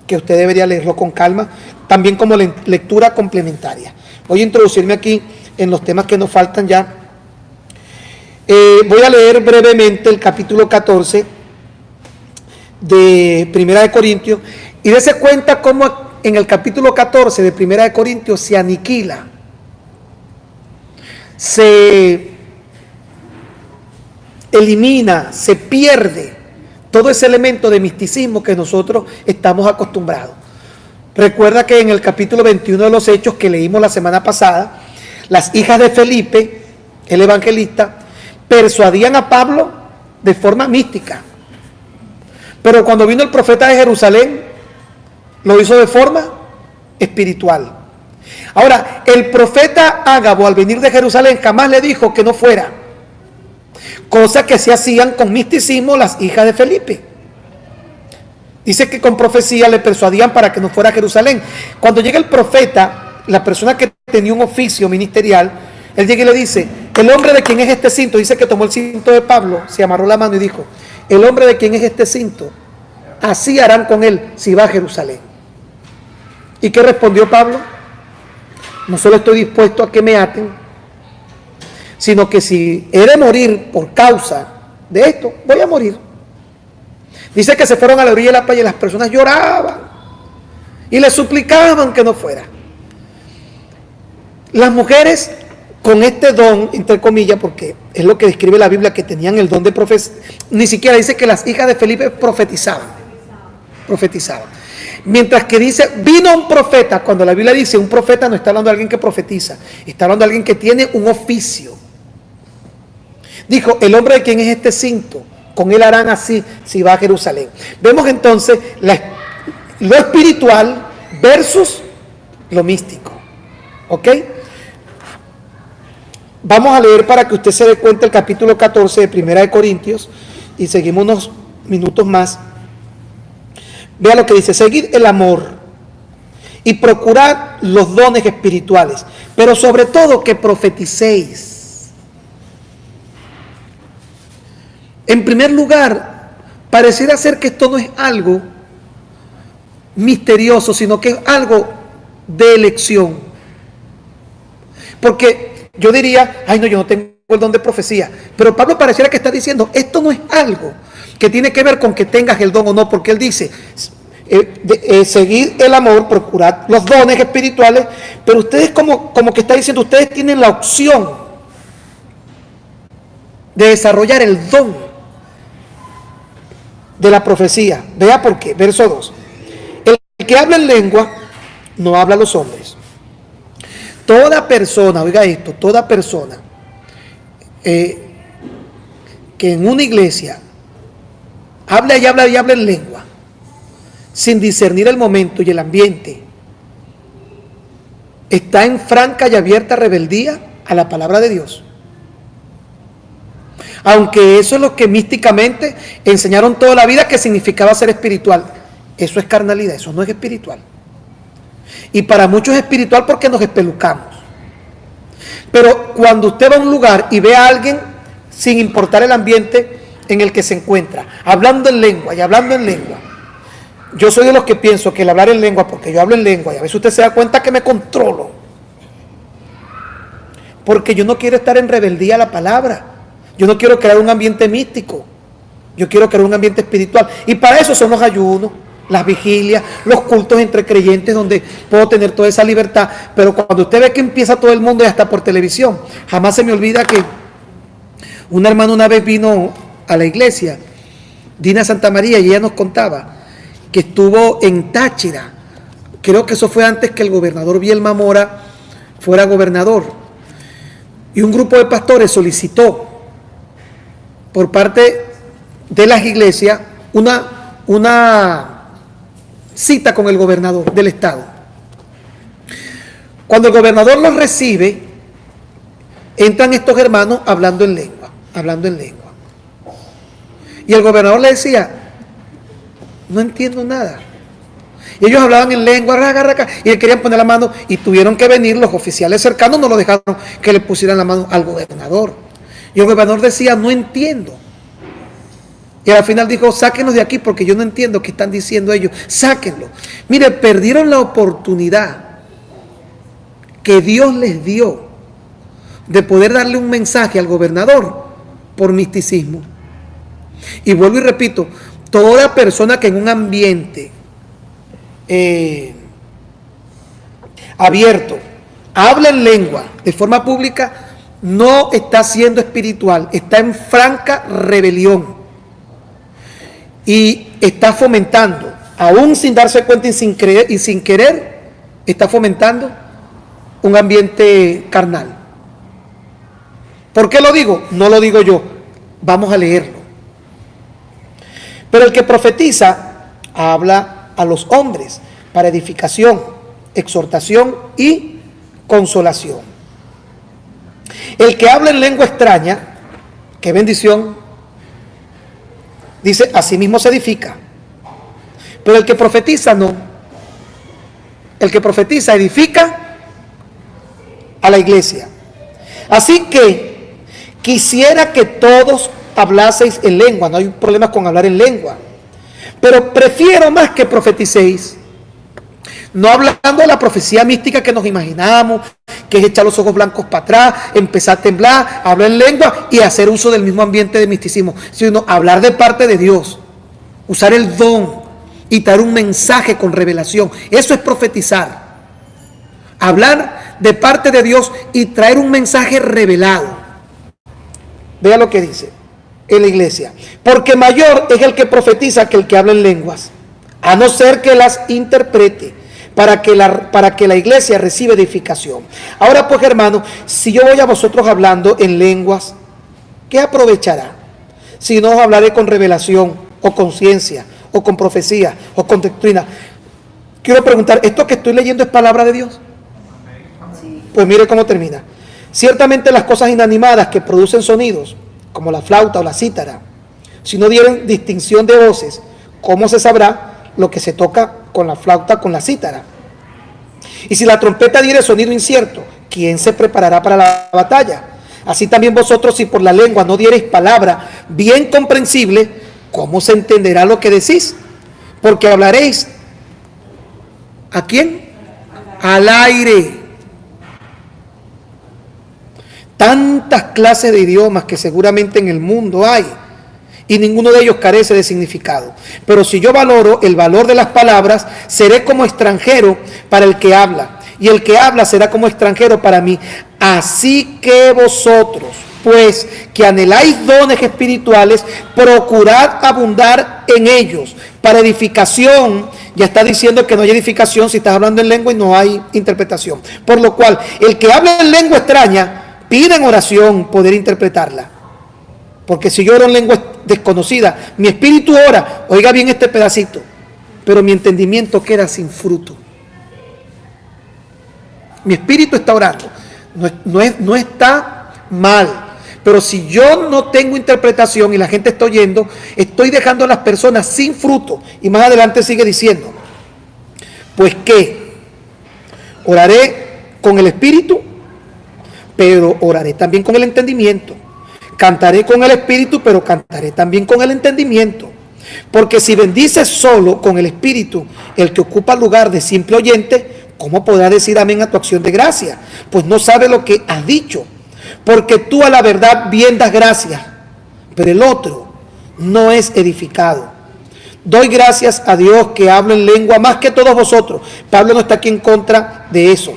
Que usted debería leerlo con calma, también como lectura complementaria. Voy a introducirme aquí en los temas que nos faltan ya. Voy a leer brevemente el capítulo 14 de Primera de Corintios y dése cuenta cómo en el capítulo 14 de Primera de Corintios se aniquila, se elimina, se pierde todo ese elemento de misticismo que nosotros estamos acostumbrados. Recuerda que en el capítulo 21 de los Hechos que leímos la semana pasada, las hijas de Felipe, el evangelista, persuadían a Pablo de forma mística. Pero cuando vino el profeta de Jerusalén, lo hizo de forma espiritual. Ahora, el profeta Ágabo al venir de Jerusalén jamás le dijo que no fuera. Cosa que se hacían con misticismo las hijas de Felipe. Dice que con profecía le persuadían para que no fuera a Jerusalén. Cuando llega el profeta, la persona que tenía un oficio ministerial, él llega y le dice, el hombre de quien es este cinto, dice que tomó el cinto de Pablo, se amarró la mano y dijo, el hombre de quien es este cinto, así harán con él si va a Jerusalén. ¿Y qué respondió Pablo? No solo estoy dispuesto a que me aten, sino que si he de morir por causa de esto, voy a morir. Dice que se fueron a la orilla de la playa y las personas lloraban y le suplicaban que no fuera. Las mujeres con este don, entre comillas, porque es lo que describe la Biblia, que tenían el don de profecía, ni siquiera dice que las hijas de Felipe profetizaban. Mientras que dice, vino un profeta, cuando la Biblia dice un profeta no está hablando de alguien que profetiza, está hablando de alguien que tiene un oficio. Dijo, el hombre de quien es este cinto, con él harán así si va a Jerusalén. Vemos entonces lo espiritual versus lo místico. ¿Ok? Vamos a leer para que usted se dé cuenta el capítulo 14 de Primera de Corintios y seguimos unos minutos más. Vea lo que dice, seguid el amor y procurad los dones espirituales, pero sobre todo que profeticéis. En primer lugar, pareciera ser que esto no es algo misterioso, sino que es algo de elección. Porque yo diría, ay no, yo no tengo el don de profecía. Pero Pablo pareciera que está diciendo, esto no es algo que tiene que ver con que tengas el don o no, porque él dice, seguir el amor, procurad los dones espirituales, pero ustedes como que está diciendo, ustedes tienen la opción de desarrollar el don de la profecía. Vea por qué. Verso 2. El que habla en lengua no habla a los hombres. Toda persona, oiga esto, toda persona que en una iglesia habla y habla y habla en lengua, sin discernir el momento y el ambiente, está en franca y abierta rebeldía a la palabra de Dios. Aunque eso es lo que místicamente enseñaron toda la vida que significaba ser espiritual. Eso es carnalidad, eso no es espiritual. Y para muchos es espiritual porque nos espelucamos. Pero cuando usted va a un lugar y ve a alguien, sin importar el ambiente en el que se encuentra, hablando en lengua y hablando en lengua, yo soy de los que pienso que el hablar en lengua, porque yo hablo en lengua y a veces usted se da cuenta que me controlo, porque yo no quiero estar en rebeldía a la palabra. Yo no quiero crear un ambiente místico, yo quiero crear un ambiente espiritual. Y para eso son los ayunos, las vigilias, los cultos entre creyentes donde puedo tener toda esa libertad. Pero cuando usted ve que empieza todo el mundo y hasta por televisión, jamás se me olvida que una hermana una vez vino a la iglesia, Dina Santa María, y ella nos contaba que estuvo en Táchira. Creo que eso fue antes que el gobernador Bielma Mora fuera gobernador. Y un grupo de pastores solicitó por parte de las iglesias una cita con el gobernador del estado. Cuando el gobernador los recibe, entran estos hermanos hablando en lengua. Y el gobernador le decía, no entiendo nada. Y ellos hablaban en lengua, y le querían poner la mano, y tuvieron que venir los oficiales cercanos, no lo dejaron que le pusieran la mano al gobernador. Y el gobernador decía, no entiendo. Y al final dijo, sáquenos de aquí porque yo no entiendo qué están diciendo ellos. Sáquenlo. Mire, perdieron la oportunidad que Dios les dio de poder darle un mensaje al gobernador por misticismo. Y vuelvo y repito, toda persona que en un ambiente abierto habla en lengua de forma pública, no está siendo espiritual, está en franca rebelión y está fomentando, aún sin darse cuenta y sin querer, está fomentando un ambiente carnal. ¿Por qué lo digo? No lo digo yo, vamos a leerlo. Pero el que profetiza habla a los hombres para edificación, exhortación y consolación. El que habla en lengua extraña, qué bendición, dice, así mismo se edifica. Pero el que profetiza no. El que profetiza edifica a la iglesia. Así que quisiera que todos hablaseis en lengua. No hay problema con hablar en lengua. Pero prefiero más que profeticéis. No hablando de la profecía mística que nos imaginamos, que es echar los ojos blancos para atrás, empezar a temblar, hablar en lengua y hacer uso del mismo ambiente de misticismo, sino hablar de parte de Dios, usar el don y traer un mensaje con revelación. Eso es profetizar. Hablar de parte de Dios y traer un mensaje revelado. Vea lo que dice en la iglesia. Porque mayor es el que profetiza que el que habla en lenguas, a no ser que las interprete, para que la iglesia reciba edificación. Ahora pues, hermanos, si yo voy a vosotros hablando en lenguas, ¿qué aprovechará? Si no os hablaré con revelación, o con ciencia, o con profecía, o con doctrina. Quiero preguntar, ¿esto que estoy leyendo es palabra de Dios? Pues mire cómo termina. Ciertamente las cosas inanimadas que producen sonidos, como la flauta o la cítara, si no dieren distinción de voces, ¿cómo se sabrá lo que se toca con la flauta, con la cítara? Y si la trompeta diere sonido incierto, ¿quién se preparará para la batalla? Así también vosotros, si por la lengua no diereis palabra bien comprensible, ¿cómo se entenderá lo que decís? Porque hablaréis, ¿a quién? Al aire. Tantas clases de idiomas que seguramente en el mundo hay, y ninguno de ellos carece de significado. Pero si yo valoro el valor de las palabras, seré como extranjero para el que habla, y el que habla será como extranjero para mí. Así que vosotros, pues que anheláis dones espirituales, procurad abundar en ellos, para edificación. Ya está diciendo que no hay edificación si estás hablando en lengua y no hay interpretación. Por lo cual, el que habla en lengua extraña, pida en oración poder interpretarla. Porque si yo oro en lengua desconocida, mi espíritu ora, oiga bien este pedacito, pero mi entendimiento queda sin fruto. Mi espíritu está orando, no está mal, pero si yo no tengo interpretación y la gente está oyendo, estoy dejando a las personas sin fruto. Y más adelante sigue diciendo, pues que oraré con el espíritu, pero oraré también con el entendimiento. Cantaré con el espíritu, pero cantaré también con el entendimiento. Porque si bendices solo con el espíritu el que ocupa el lugar de simple oyente, ¿cómo podrá decir amén a tu acción de gracia? Pues no sabe lo que has dicho. Porque tú a la verdad bien das gracias, pero el otro no es edificado. Doy gracias a Dios que hablo en lengua más que todos vosotros. Pablo no está aquí en contra de eso.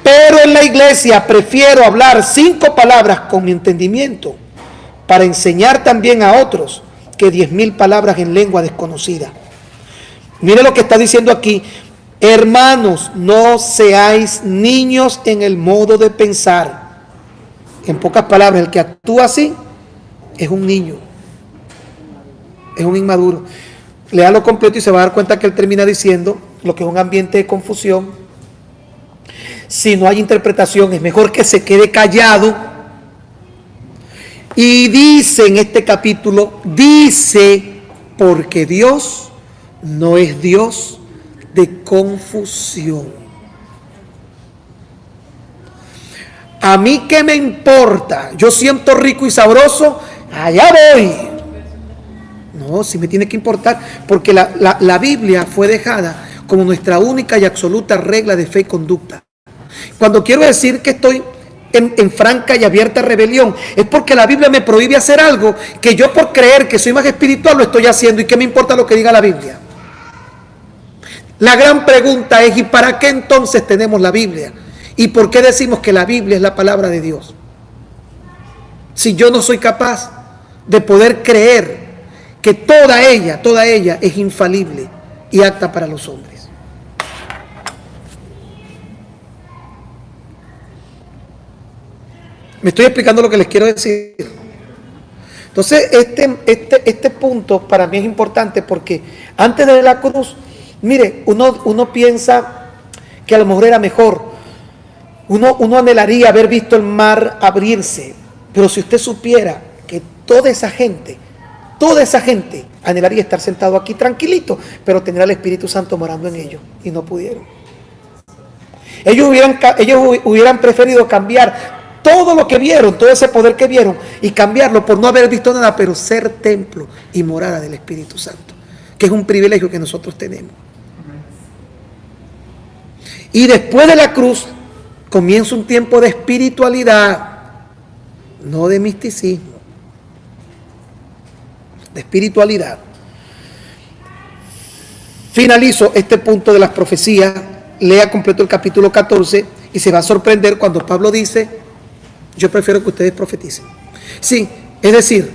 Pero en la iglesia prefiero hablar 5 palabras con mi entendimiento para enseñar también a otros que 10,000 palabras en lengua desconocida. Mire lo que está diciendo aquí. Hermanos, no seáis niños en el modo de pensar. En pocas palabras, el que actúa así es un niño, es un inmaduro. Léalo completo y se va a dar cuenta que él termina diciendo lo que es un ambiente de confusión. Si no hay interpretación, es mejor que se quede callado. Y dice en este capítulo, dice, porque Dios no es Dios de confusión. A mí qué me importa, yo siento rico y sabroso, allá voy. No, sí me tiene que importar, porque la Biblia fue dejada como nuestra única y absoluta regla de fe y conducta. Cuando quiero decir que estoy en franca y abierta rebelión, es porque la Biblia me prohíbe hacer algo que yo, por creer que soy más espiritual, lo estoy haciendo. ¿Y qué me importa lo que diga la Biblia? La gran pregunta es, ¿y para qué entonces tenemos la Biblia? ¿Y por qué decimos que la Biblia es la palabra de Dios? Si yo no soy capaz de poder creer que toda ella es infalible y apta para los hombres. Me estoy explicando lo que les quiero decir. Entonces, este punto para mí es importante porque antes de la cruz, mire, uno piensa que a lo mejor era mejor. Uno anhelaría haber visto el mar abrirse, pero si usted supiera que toda esa gente anhelaría estar sentado aquí tranquilito, pero tener al Espíritu Santo morando en ellos, y no pudieron. Ellos hubieran preferido cambiar todo lo que vieron, todo ese poder que vieron, y cambiarlo por no haber visto nada, pero ser templo y morada del Espíritu Santo, que es un privilegio que nosotros tenemos. Y después de la cruz comienza un tiempo de espiritualidad, no de misticismo, de espiritualidad. Finalizo este punto de las profecías. Lea completo el capítulo 14 y se va a sorprender cuando Pablo dice, yo prefiero que ustedes profeticen. Sí, es decir,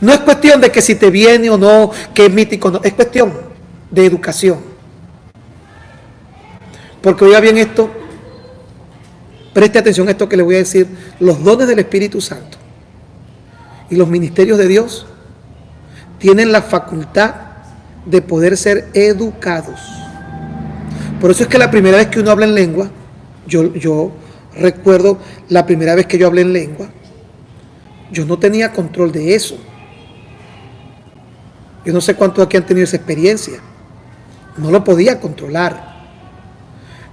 no es cuestión de que si te viene o no, que es mítico, no, es cuestión de educación. Porque oiga bien esto, preste atención a esto que le voy a decir. Los dones del Espíritu Santo y los ministerios de Dios tienen la facultad de poder ser educados. Por eso es que la primera vez que uno habla en lengua, yo recuerdo la primera vez que yo hablé en lengua, yo no tenía control de eso. Yo no sé cuántos aquí han tenido esa experiencia. No lo podía controlar.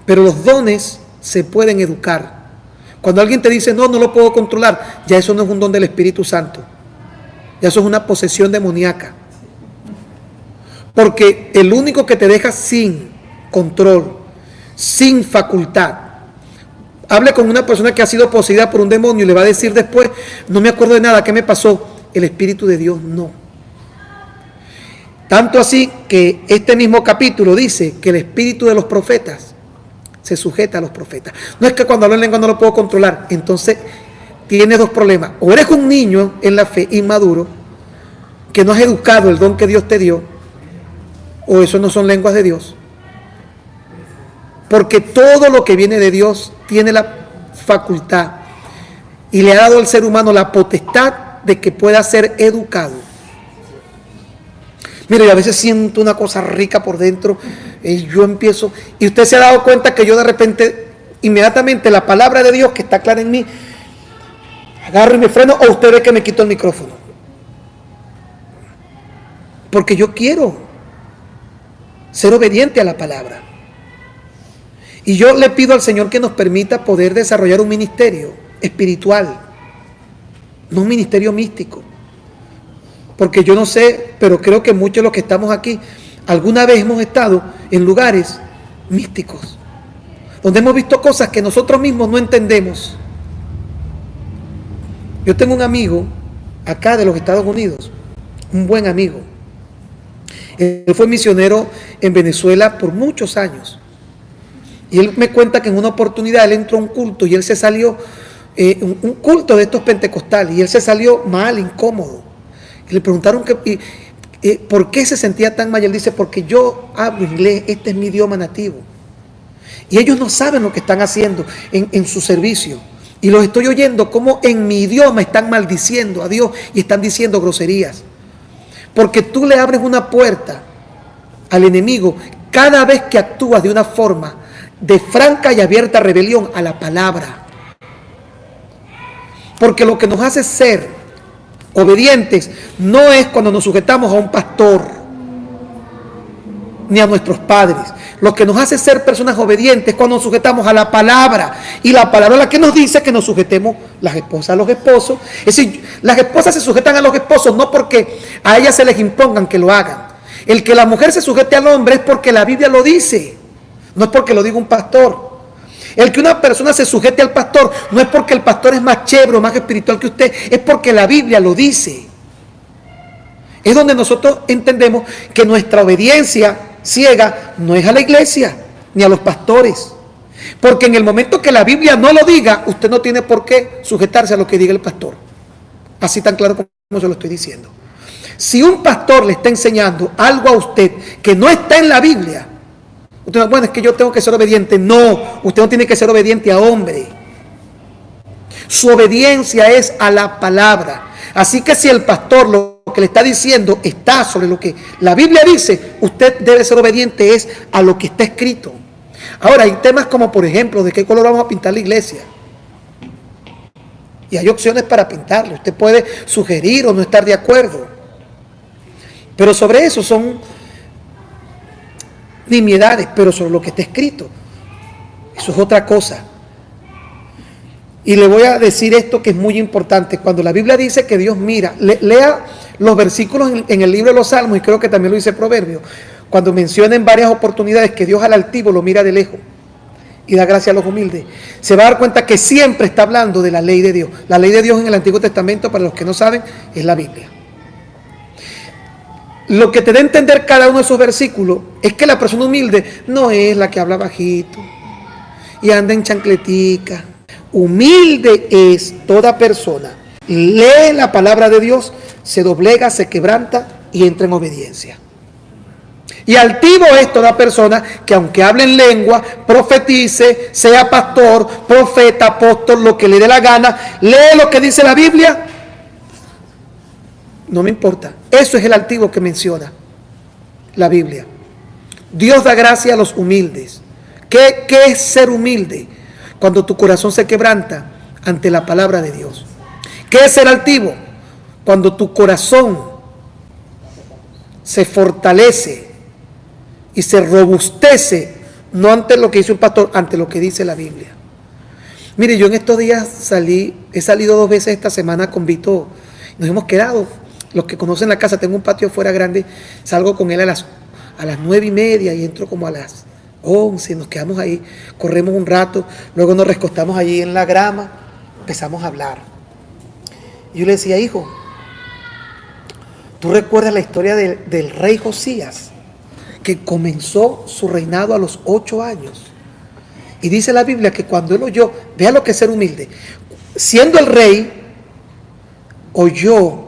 Pero los dones se pueden educar. Cuando alguien te dice, no lo puedo controlar, ya eso no es un don del Espíritu Santo. Ya eso es una posesión demoníaca. Porque el único que te deja sin control, sin facultad, hable con una persona que ha sido poseída por un demonio y le va a decir después, no me acuerdo de nada, ¿qué me pasó? El Espíritu de Dios no. Tanto así que este mismo capítulo dice que el espíritu de los profetas se sujeta a los profetas. No es que cuando hablo en lengua no lo puedo controlar. Entonces, tienes dos problemas. O eres un niño en la fe, inmaduro, que no has educado el don que Dios te dio, o eso no son lenguas de Dios. Porque todo lo que viene de Dios tiene la facultad y le ha dado al ser humano la potestad de que pueda ser educado. Mire, yo a veces siento una cosa rica por dentro y yo empiezo, y usted se ha dado cuenta que yo de repente, inmediatamente la palabra de Dios que está clara en mí, agarro y me freno, o usted ve que me quito el micrófono. Porque yo quiero ser obediente a la palabra. Y yo le pido al Señor que nos permita poder desarrollar un ministerio espiritual, no un ministerio místico. Porque yo no sé, pero creo que muchos de los que estamos aquí, alguna vez hemos estado en lugares místicos, donde hemos visto cosas que nosotros mismos no entendemos. Yo tengo un amigo acá de los Estados Unidos, un buen amigo. Él fue misionero en Venezuela por muchos años. Y él me cuenta que en una oportunidad él entró a un culto y él se salió, un culto de estos pentecostales, y él se salió mal, incómodo. Y le preguntaron por qué se sentía tan mal. Y él dice, porque yo hablo inglés, este es mi idioma nativo. Y ellos no saben lo que están haciendo en su servicio. Y los estoy oyendo como en mi idioma están maldiciendo a Dios y están diciendo groserías. Porque tú le abres una puerta al enemigo cada vez que actúas de una forma de franca y abierta rebelión a la palabra. Porque lo que nos hace ser obedientes no es cuando nos sujetamos a un pastor ni a nuestros padres. Lo que nos hace ser personas obedientes es cuando nos sujetamos a la palabra. Y la palabra es la que nos dice que nos sujetemos las esposas a los esposos. Es decir, las esposas se sujetan a los esposos no porque a ellas se les impongan que lo hagan. El que la mujer se sujete al hombre es porque la Biblia lo dice, no es porque lo diga un pastor. El que una persona se sujete al pastor no es porque el pastor es más chévere o más espiritual que usted, es porque la Biblia lo dice. Es donde nosotros entendemos que nuestra obediencia ciega no es a la iglesia ni a los pastores. Porque en el momento que la Biblia no lo diga, usted no tiene por qué sujetarse a lo que diga el pastor. Así tan claro como se lo estoy diciendo. Si un pastor le está enseñando algo a usted que no está en la Biblia, usted no, bueno, es que yo tengo que ser obediente. No, usted no tiene que ser obediente a hombre. Su obediencia es a la palabra. Así que si el pastor lo que le está diciendo está sobre lo que la Biblia dice, usted debe ser obediente es a lo que está escrito. Ahora, hay temas como, por ejemplo, de qué color vamos a pintar la iglesia. Y hay opciones para pintarlo. Usted puede sugerir o no estar de acuerdo. Pero sobre eso son nimiedades, pero sobre lo que está escrito, eso es otra cosa. Y le voy a decir esto que es muy importante. Cuando la Biblia dice que Dios mira, lea los versículos en el libro de los Salmos, y creo que también lo dice Proverbios, cuando menciona en varias oportunidades que Dios al altivo lo mira de lejos y da gracia a los humildes, se va a dar cuenta que siempre está hablando de la ley de Dios. La ley de Dios en el Antiguo Testamento, para los que no saben, es la Biblia. Lo que te da a entender cada uno de esos versículos es que la persona humilde no es la que habla bajito y anda en chancletica. Humilde es toda persona. Lee la palabra de Dios, se doblega, se quebranta y entra en obediencia. Y altivo es toda persona que aunque hable en lengua, profetice, sea pastor, profeta, apóstol, lo que le dé la gana, lee lo que dice la Biblia. No me importa. Eso es el altivo que menciona la Biblia. Dios da gracia a los humildes. ¿Qué es ser humilde? Cuando tu corazón se quebranta ante la palabra de Dios. ¿Qué es ser altivo? Cuando tu corazón se fortalece y se robustece, no ante lo que dice un pastor, ante lo que dice la Biblia. Mire, yo en estos días he salido 2 veces esta semana con Vito. Nos hemos quedado. Los que conocen la casa, tengo un patio afuera grande, salgo con él a las 9:30 y entro como a las 11, nos quedamos ahí, corremos un rato, luego nos recostamos allí en la grama, empezamos a hablar. Y yo le decía, hijo, ¿tú recuerdas la historia del rey Josías, que comenzó su reinado a los 8 años? Y dice la Biblia que cuando él oyó, vea lo que es ser humilde, siendo el rey, oyó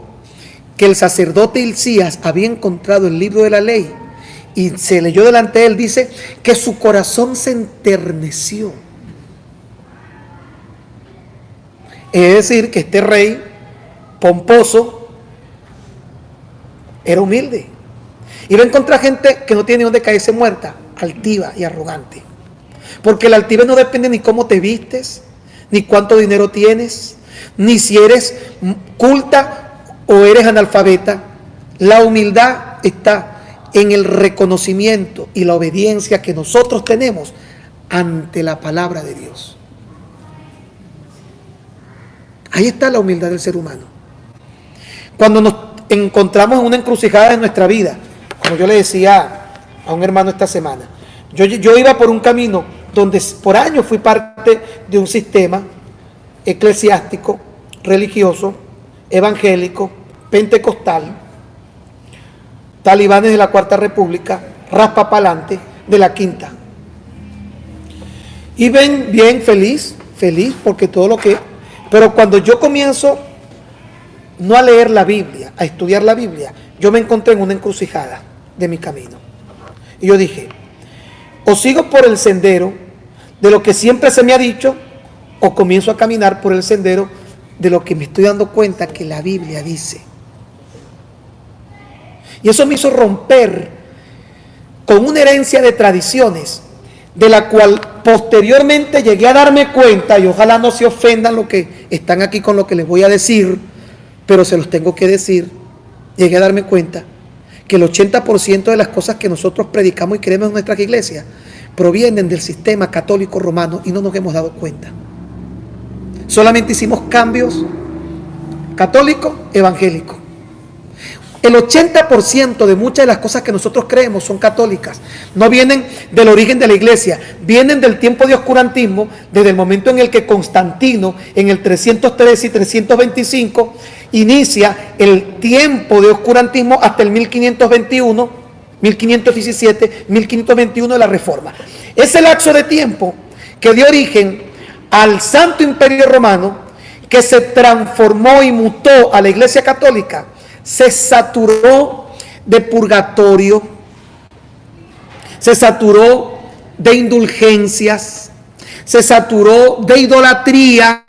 que el sacerdote Hilcías había encontrado el libro de la ley y se leyó delante de él, dice que su corazón se enterneció. Es decir, que este rey pomposo era humilde. Iba a encontrar gente que no tiene donde caerse muerta, altiva y arrogante. Porque la altivez no depende ni cómo te vistes, ni cuánto dinero tienes, ni si eres culta o eres analfabeta. La humildad está en el reconocimiento y la obediencia que nosotros tenemos ante la palabra de Dios. Ahí está la humildad del ser humano. Cuando nos encontramos en una encrucijada en nuestra vida, como yo le decía a un hermano esta semana, yo iba por un camino donde por años fui parte de un sistema eclesiástico, religioso, evangélico, pentecostal, talibanes de la Cuarta República, raspa pa'lante de la Quinta. Y ven bien feliz porque todo lo que... Pero cuando yo comienzo no a leer la Biblia, a estudiar la Biblia, yo me encontré en una encrucijada de mi camino. Y yo dije, o sigo por el sendero de lo que siempre se me ha dicho, o comienzo a caminar por el sendero de lo que me estoy dando cuenta que la Biblia dice. Y eso me hizo romper con una herencia de tradiciones, de la cual posteriormente llegué a darme cuenta, y ojalá no se ofendan los que están aquí con lo que les voy a decir, pero se los tengo que decir. Llegué a darme cuenta que el 80% de las cosas que nosotros predicamos y creemos en nuestras iglesias provienen del sistema católico romano y no nos hemos dado cuenta. Solamente hicimos cambios católico, evangélico. El 80% de muchas de las cosas que nosotros creemos son católicas. No vienen del origen de la iglesia, vienen del tiempo de oscurantismo, desde el momento en el que Constantino, en el 313 y 325, inicia el tiempo de oscurantismo hasta el 1521, 1517, 1521 de la Reforma. Ese lapso de tiempo que dio origen al Santo Imperio Romano, que se transformó y mutó a la Iglesia Católica, se saturó de purgatorio, se saturó de indulgencias, se saturó de idolatría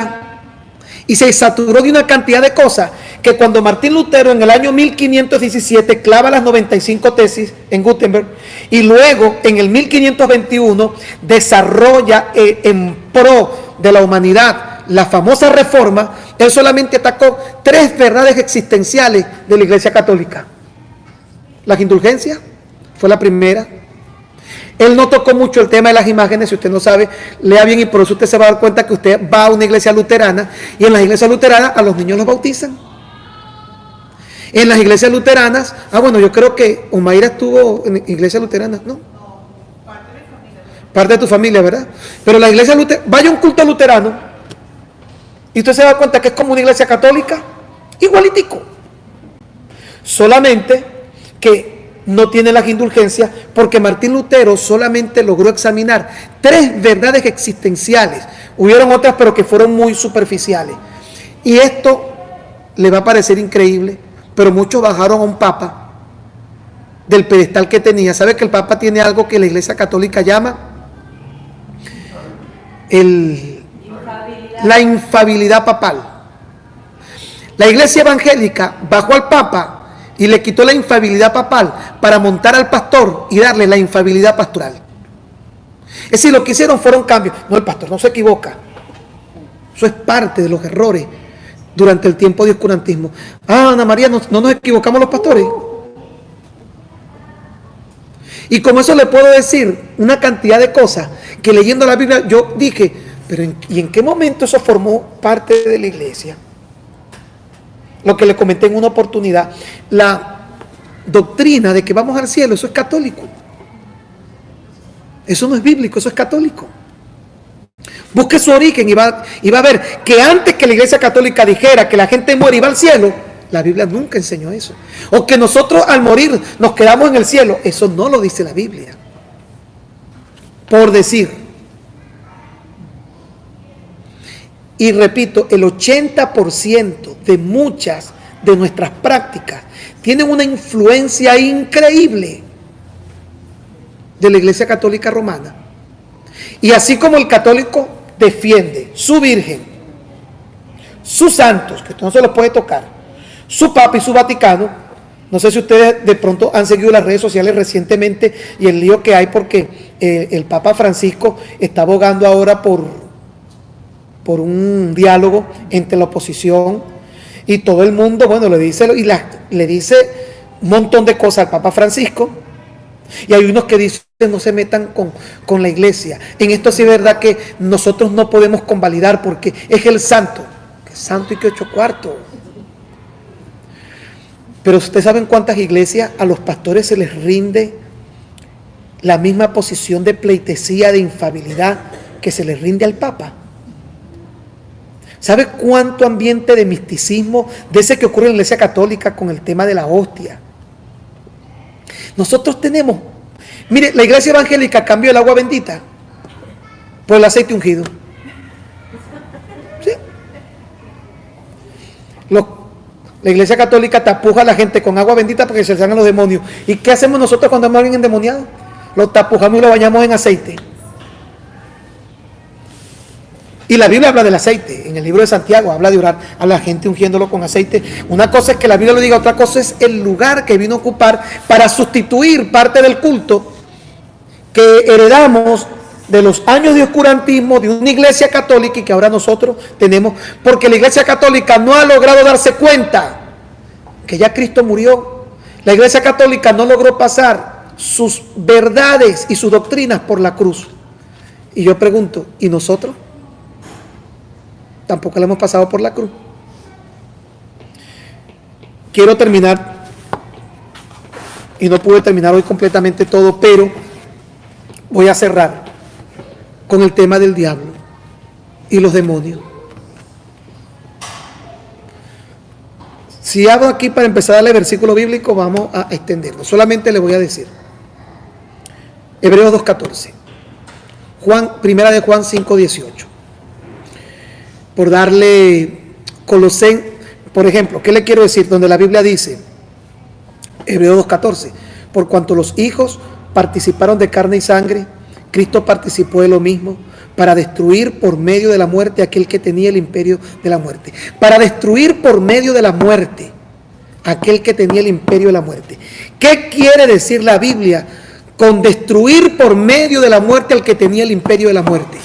y se saturó de una cantidad de cosas que cuando Martín Lutero en el año 1517 clava las 95 tesis en Gutenberg y luego en el 1521 desarrolla en pro de la humanidad la famosa Reforma, él solamente atacó 3 verdades existenciales de la Iglesia Católica. Las indulgencias fue la primera. Él no tocó mucho el tema de las imágenes. Si usted no sabe, lea bien, y por eso usted se va a dar cuenta que usted va a una iglesia luterana y en las iglesias luteranas a los niños los bautizan. En las iglesias luteranas, bueno, yo creo que Omaira estuvo en iglesias luteranas, ¿no? Parte de tu familia, ¿verdad? Pero la iglesia luterana, vaya a un culto luterano y usted se da cuenta que es como una iglesia católica, igualitico. Solamente que no tiene las indulgencias porque Martín Lutero solamente logró examinar 3 verdades existenciales. Hubieron otras, pero que fueron muy superficiales. Y esto le va a parecer increíble, pero muchos bajaron a un papa del pedestal que tenía. ¿Sabe que el papa tiene algo que la Iglesia Católica llama la infabilidad papal? La Iglesia Evangélica bajó al papa y le quitó la infabilidad papal para montar al pastor y darle la infabilidad pastoral. Es decir, lo que hicieron fueron cambios. No, el pastor no se equivoca. Eso es parte de los errores durante el tiempo de oscurantismo. Ana María, no nos equivocamos los pastores. Y como eso le puedo decir una cantidad de cosas que leyendo la Biblia yo dije, pero ¿y en qué momento eso formó parte de la iglesia? Lo que le comenté en una oportunidad, la doctrina de que vamos al cielo, eso es católico. Eso no es bíblico, eso es católico. Busque su origen y va a ver que antes que la Iglesia Católica dijera que la gente muere y va al cielo, la Biblia nunca enseñó eso. O que nosotros al morir nos quedamos en el cielo, eso no lo dice la Biblia. Por decir. y repito, el 80% de muchas de nuestras prácticas tienen una influencia increíble de la Iglesia Católica Romana. Y así como el católico defiende su Virgen, sus santos, que esto no se los puede tocar, su Papa y su Vaticano, no sé si ustedes de pronto han seguido las redes sociales recientemente y el lío que hay porque el Papa Francisco está abogando ahora por un diálogo entre la oposición y todo el mundo, bueno, le dice un montón de cosas al Papa Francisco, y hay unos que dicen no se metan con la iglesia. En esto sí es verdad que nosotros no podemos convalidar porque es el santo, que santo y que 8 cuartos. Pero ustedes saben cuántas iglesias a los pastores se les rinde la misma posición de pleitesía, de infabilidad que se les rinde al Papa. ¿Sabe cuánto ambiente de misticismo de ese que ocurre en la Iglesia Católica con el tema de la hostia? Nosotros tenemos, mire, la Iglesia Evangélica cambió el agua bendita por el aceite ungido. ¿Sí? La Iglesia Católica tapuja a la gente con agua bendita porque se le salgan los demonios. ¿Y qué hacemos nosotros cuando vemos a alguien endemoniado? Lo tapujamos y lo bañamos en aceite. Y la Biblia habla del aceite. En el libro de Santiago habla de orar a la gente ungiéndolo con aceite. Una cosa es que la Biblia lo diga, otra cosa es el lugar que vino a ocupar para sustituir parte del culto que heredamos de los años de oscurantismo de una iglesia católica y que ahora nosotros tenemos, porque la iglesia católica no ha logrado darse cuenta que ya Cristo murió. La iglesia católica no logró pasar sus verdades y sus doctrinas por la cruz. Y yo pregunto, ¿y nosotros? Tampoco la hemos pasado por la cruz. Quiero terminar, y no pude terminar hoy completamente todo, pero voy a cerrar con el tema del diablo y los demonios. Si hago aquí para empezar a darle versículo bíblico, vamos a extenderlo. Solamente le voy a decir Hebreos 2:14, Primera de Juan 5:18. Por darle Colosenses, por ejemplo, ¿qué le quiero decir? Donde la Biblia dice, Hebreos 2:14, por cuanto los hijos participaron de carne y sangre, Cristo participó de lo mismo, para destruir por medio de la muerte aquel que tenía el imperio de la muerte. Para destruir por medio de la muerte aquel que tenía el imperio de la muerte. ¿Qué quiere decir la Biblia con destruir por medio de la muerte al que tenía el imperio de la muerte?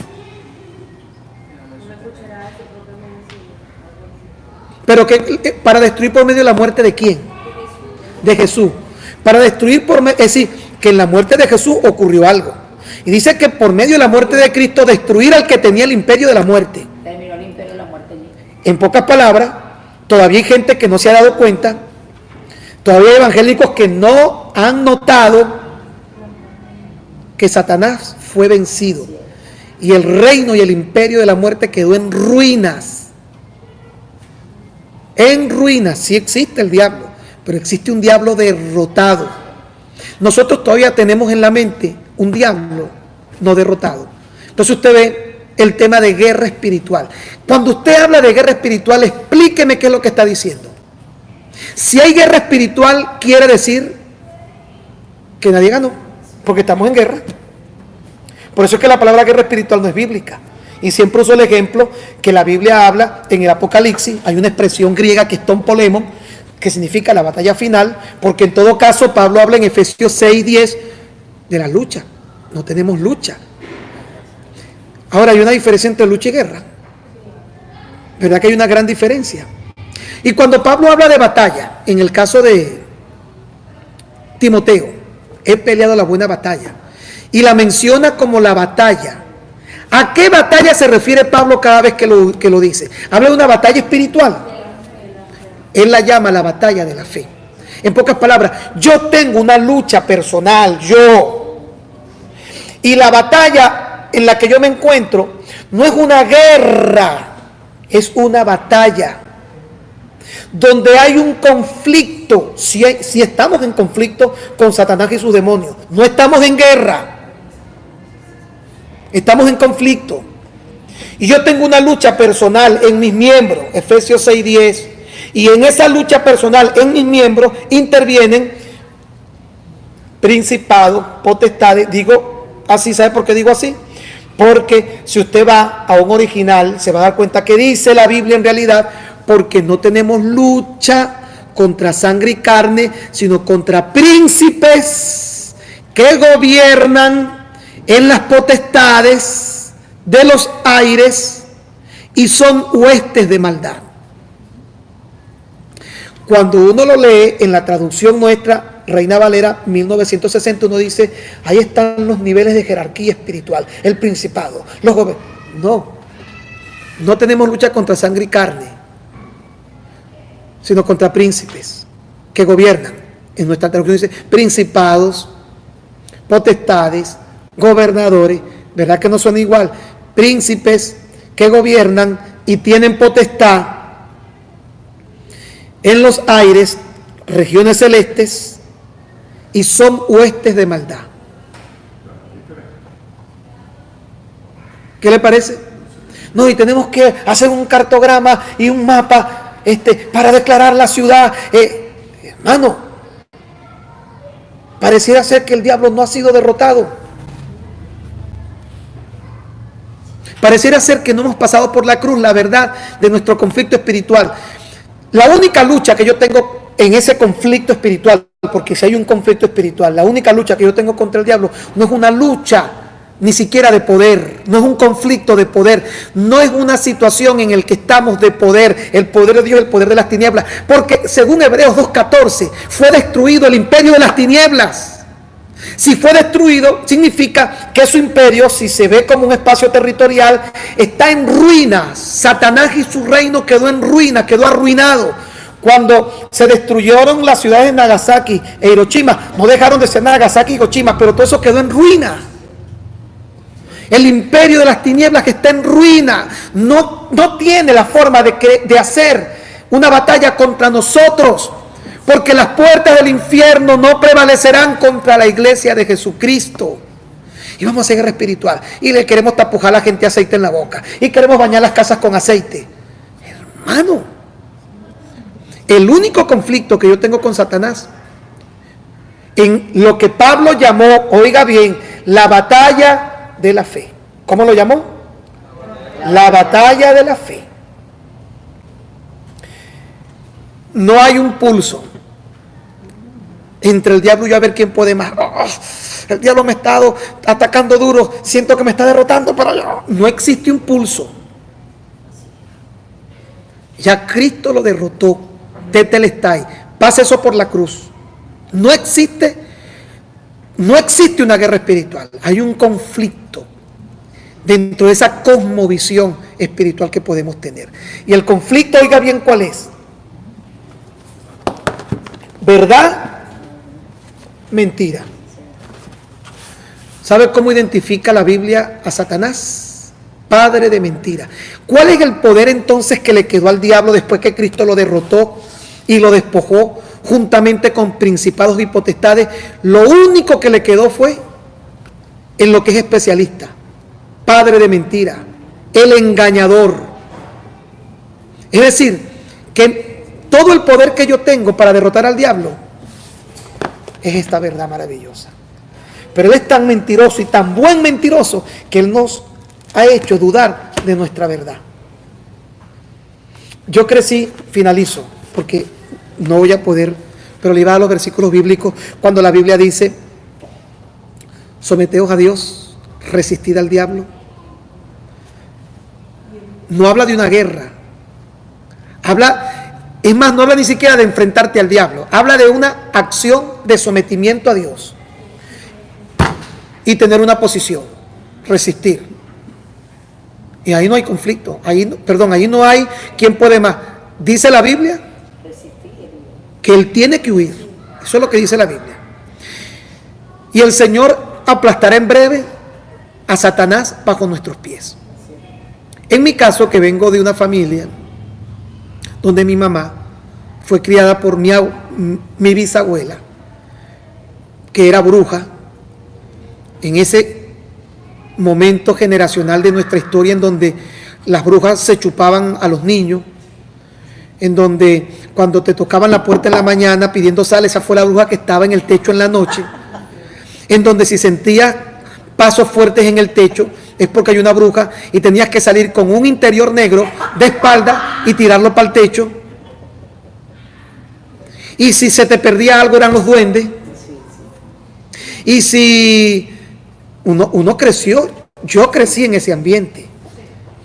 Pero que para destruir por medio de la muerte ¿de quién? De Jesús. Para destruir por medio, es decir, que en la muerte de Jesús ocurrió algo. Y dice que por medio de la muerte de Cristo destruir al que tenía el imperio de la muerte. Terminó el imperio de la muerte allí. En pocas palabras, todavía hay gente que no se ha dado cuenta, todavía hay evangélicos que no han notado que Satanás fue vencido y el reino y el imperio de la muerte quedó en ruinas. En ruinas. Sí existe el diablo, pero existe un diablo derrotado. Nosotros todavía tenemos en la mente un diablo no derrotado. Entonces usted ve el tema de guerra espiritual. Cuando usted habla de guerra espiritual, explíqueme qué es lo que está diciendo. Si hay guerra espiritual, quiere decir que nadie ganó, porque estamos en guerra. Por eso es que la palabra guerra espiritual no es bíblica. Y siempre uso el ejemplo que la Biblia habla en el Apocalipsis. Hay una expresión griega que es ton polemon, que significa la batalla final, porque en todo caso Pablo habla en Efesios 6:10 de la lucha. No tenemos lucha. Ahora hay una diferencia entre lucha y guerra. ¿Verdad que hay una gran diferencia? Y cuando Pablo habla de batalla, en el caso de Timoteo, he peleado la buena batalla, y la menciona como la batalla. ¿A qué batalla se refiere Pablo cada vez que lo dice? Habla de una batalla espiritual. Él la llama la batalla de la fe. En pocas palabras, yo tengo una lucha personal, y la batalla en la que yo me encuentro no es una guerra, es una batalla donde hay un conflicto. Si estamos en conflicto con Satanás y sus demonios, no estamos en guerra, estamos en conflicto. Y yo tengo una lucha personal en mis miembros, Efesios 6:10. Y en esa lucha personal en mis miembros intervienen principados, potestades. Digo así, ¿sabe por qué digo así? Porque si usted va a un original, se va a dar cuenta que dice la Biblia en realidad, porque no tenemos lucha contra sangre y carne, sino contra príncipes que gobiernan en las potestades de los aires y son huestes de maldad. Cuando uno lo lee en la traducción nuestra, Reina Valera 1960, uno dice, ahí están los niveles de jerarquía espiritual, el principado, los gobiernos. No tenemos lucha contra sangre y carne, sino contra príncipes que gobiernan. En nuestra traducción dice principados, potestades, gobernadores. ¿Verdad que no suena igual? Príncipes que gobiernan y tienen potestad en los aires, regiones celestes, y son huestes de maldad. ¿Qué le parece? No, y tenemos que hacer un cartograma y un mapa para declarar la ciudad. Hermano, pareciera ser que el diablo no ha sido derrotado. Pareciera ser que no hemos pasado por la cruz, la verdad de nuestro conflicto espiritual. La única lucha que yo tengo en ese conflicto espiritual, porque si hay un conflicto espiritual, la única lucha que yo tengo contra el diablo no es una lucha ni siquiera de poder, no es un conflicto de poder, no es una situación en la que estamos de poder, el poder de Dios, el poder de las tinieblas, porque según Hebreos 2:14 fue destruido el imperio de las tinieblas. Si fue destruido, significa que su imperio, si se ve como un espacio territorial, está en ruinas. Satanás y su reino quedó en ruinas, quedó arruinado. Cuando se destruyeron las ciudades de Nagasaki e Hiroshima, no dejaron de ser Nagasaki y Hiroshima, pero todo eso quedó en ruinas. El imperio de las tinieblas que está en ruina no tiene la forma de hacer una batalla contra nosotros, porque las puertas del infierno no prevalecerán contra la iglesia de Jesucristo. Y vamos a hacer guerra espiritual, y le queremos tapujar a la gente aceite en la boca, y queremos bañar las casas con aceite. Hermano, el único conflicto que yo tengo con Satanás, en lo que Pablo llamó, oiga bien, la batalla de la fe. ¿Cómo lo llamó? La batalla de la fe. No hay un pulso entre el diablo y yo a ver quién puede más. El diablo me ha estado atacando duro, siento que me está derrotando, pero no existe un pulso. Ya Cristo lo derrotó. Tetelestai. Pasa eso por la cruz. No existe una guerra espiritual. Hay un conflicto dentro de esa cosmovisión espiritual que podemos tener. Y el conflicto, oiga bien cuál es. ¿Verdad? Mentira. ¿Sabe cómo identifica la Biblia a Satanás? Padre de mentira. ¿Cuál es el poder entonces que le quedó al diablo después que Cristo lo derrotó y lo despojó juntamente con principados y potestades? Lo único que le quedó fue en lo que es especialista. Padre de mentira, el engañador. Es decir, que todo el poder que yo tengo para derrotar al diablo es esta verdad maravillosa. Pero él es tan mentiroso y tan buen mentiroso que él nos ha hecho dudar de nuestra verdad. Yo crecí, finalizo, porque no voy a poder, pero le iba a los versículos bíblicos cuando la Biblia dice: someteos a Dios, resistid al diablo. No habla de una guerra. Es más, no habla ni siquiera de enfrentarte al diablo. Habla de una acción de sometimiento a Dios y tener una posición, resistir. Y ahí no hay conflicto. Ahí no hay quien puede más. Dice la Biblia que él tiene que huir. Eso es lo que dice la Biblia. Y el Señor aplastará en breve a Satanás bajo nuestros pies. En mi caso, que vengo de una familia donde mi mamá fue criada por mi bisabuela, que era bruja, en ese momento generacional de nuestra historia en donde las brujas se chupaban a los niños, en donde cuando te tocaban la puerta en la mañana pidiendo sal, esa fue la bruja que estaba en el techo en la noche, en donde si sentías pasos fuertes en el techo, es porque hay una bruja y tenías que salir con un interior negro de espalda y tirarlo para el techo. Y si se te perdía algo eran los duendes. Y si uno creció, yo crecí en ese ambiente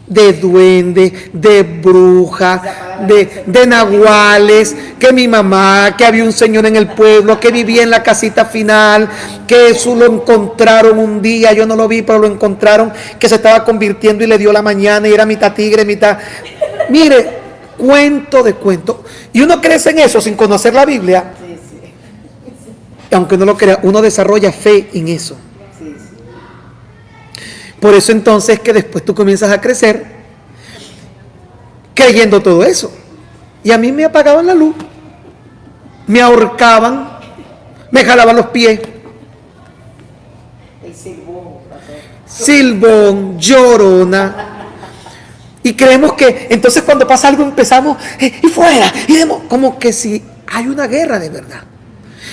de duendes, de brujas, de nahuales, que mi mamá, que había un señor en el pueblo, que vivía en la casita final, que eso lo encontraron un día, yo no lo vi, pero lo encontraron, que se estaba convirtiendo y le dio la mañana y era mitad tigre, mitad... Mire, cuento de cuento. Y uno crece en eso sin conocer la Biblia. Y aunque no lo crea, uno desarrolla fe en eso. Por eso entonces que después tú comienzas a crecer creyendo todo eso. Y a mí me apagaban la luz, me ahorcaban, me jalaban los pies. El Silbón, llorona. Y creemos que entonces cuando pasa algo empezamos y fuera, y como que si hay una guerra de verdad.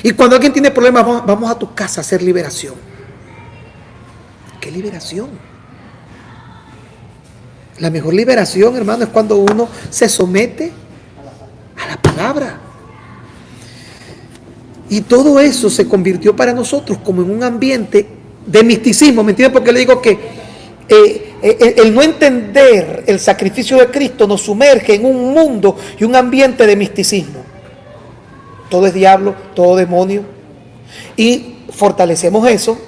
Y cuando alguien tiene problemas, vamos a tu casa a hacer liberación. ¿Qué liberación? La mejor liberación, hermano, es cuando uno se somete a la palabra. Y todo eso se convirtió para nosotros como en un ambiente de misticismo. ¿Me entiendes? Porque le digo que el no entender el sacrificio de Cristo nos sumerge en un mundo y un ambiente de misticismo. Todo es diablo, todo demonio. Y fortalecemos eso.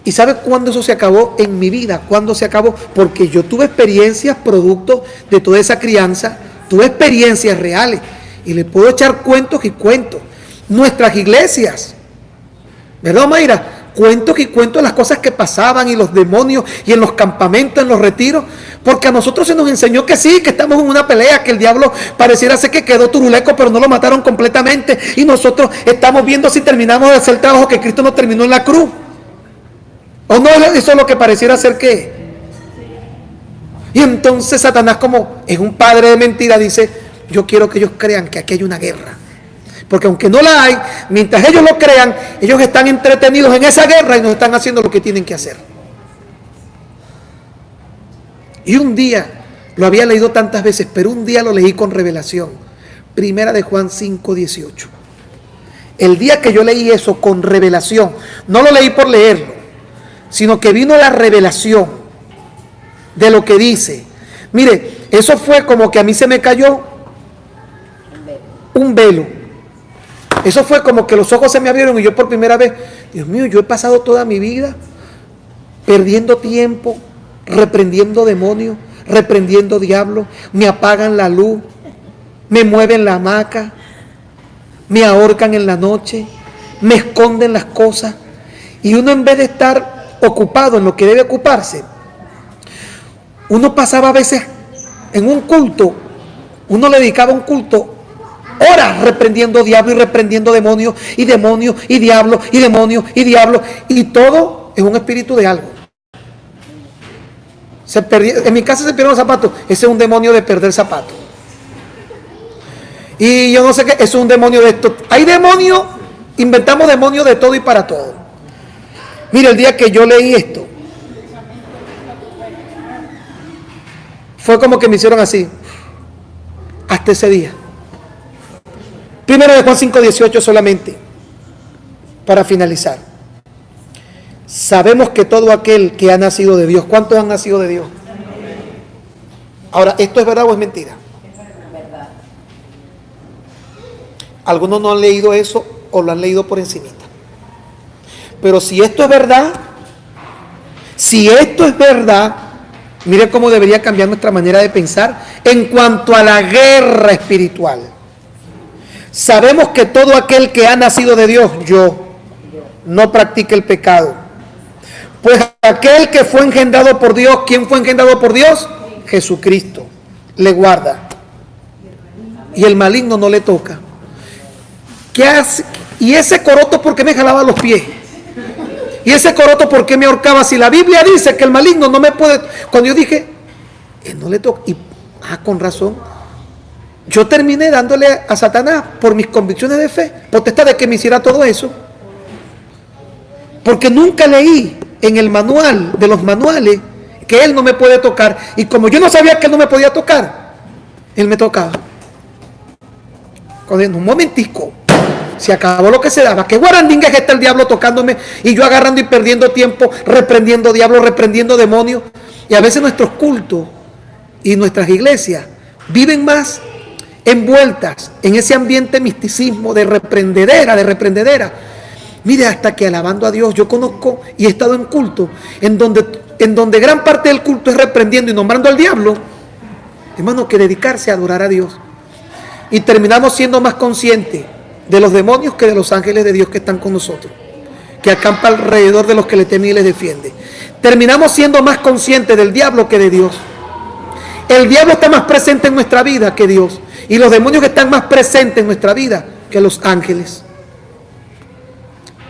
¿Y sabes cuándo eso se acabó en mi vida? ¿Cuándo se acabó? Porque yo tuve experiencias producto de toda esa crianza, tuve experiencias reales. Y le puedo echar cuentos y cuentos. Nuestras iglesias, ¿verdad, Mayra? Cuentos y cuentos de las cosas que pasaban y los demonios y en los campamentos, en los retiros. Porque a nosotros se nos enseñó que sí, que estamos en una pelea, que el diablo pareciera ser que quedó turuleco, pero no lo mataron completamente. Y nosotros estamos viendo si terminamos de hacer el trabajo que Cristo no terminó en la cruz. ¿O no eso es lo que pareciera ser que es? Y entonces Satanás, como es un padre de mentira, dice, yo quiero que ellos crean que aquí hay una guerra. Porque aunque no la hay, mientras ellos lo crean, ellos están entretenidos en esa guerra y no están haciendo lo que tienen que hacer. Y un día, lo había leído tantas veces, pero un día lo leí con revelación. Primera de Juan 5:18. El día que yo leí eso con revelación, no lo leí por leerlo, sino que vino la revelación de lo que dice. Mire, eso fue como que a mí se me cayó un velo. Eso fue como que los ojos se me abrieron y yo por primera vez, Dios mío, yo he pasado toda mi vida perdiendo tiempo, reprendiendo demonios, reprendiendo diablos, me apagan la luz, me mueven la hamaca, me ahorcan en la noche, me esconden las cosas. Y uno, en vez de estar ocupado en lo que debe ocuparse, uno pasaba a veces en un culto, uno le dedicaba un culto horas reprendiendo diablo y reprendiendo demonios y demonios y diablo y demonios y diablo, y todo es un espíritu de algo. En mi casa se perdieron zapatos, ese es un demonio de perder zapatos. Y yo no sé qué, eso es un demonio de esto. Hay demonios, inventamos demonios de todo y para todo. Mira, el día que yo leí esto, fue como que me hicieron así, hasta ese día. Primero de Juan 5:18 solamente, para finalizar. Sabemos que todo aquel que ha nacido de Dios, ¿cuántos han nacido de Dios? Ahora, ¿esto es verdad o es mentira? Algunos no han leído eso o lo han leído por encimita. Pero si esto es verdad, mire cómo debería cambiar nuestra manera de pensar en cuanto a la guerra espiritual. Sabemos que todo aquel que ha nacido de Dios, no practica el pecado. Pues aquel que fue engendrado por Dios, ¿quién fue engendrado por Dios? Jesucristo. Le guarda. Y el maligno no le toca. ¿Qué hace? ¿Y ese coroto por qué me jalaba los pies? ¿Y ese coroto por qué me ahorcaba? Si la Biblia dice que el maligno no me puede... Cuando yo dije, él no le toca. Y, con razón. Yo terminé dándole a Satanás, por mis convicciones de fe, potestad de que me hiciera todo eso. Porque nunca leí en el manual, de los manuales, que él no me puede tocar. Y como yo no sabía que él no me podía tocar, él me tocaba. En un momentico, se acabó lo que se daba. ¿Qué guarandinga es está el diablo tocándome? Y yo agarrando y perdiendo tiempo, reprendiendo diablos, reprendiendo demonios. Y a veces nuestros cultos y nuestras iglesias viven más envueltas en ese ambiente misticismo de reprendedera. Mire, hasta que alabando a Dios, yo conozco y he estado en culto en donde gran parte del culto es reprendiendo y nombrando al diablo, hermano, que dedicarse a adorar a Dios. Y terminamos siendo más conscientes de los demonios que de los ángeles de Dios que están con nosotros, que acampa alrededor de los que le temen y les defiende. Terminamos siendo más conscientes del diablo que de Dios. El diablo está más presente en nuestra vida que Dios. Y los demonios que están más presentes en nuestra vida que los ángeles.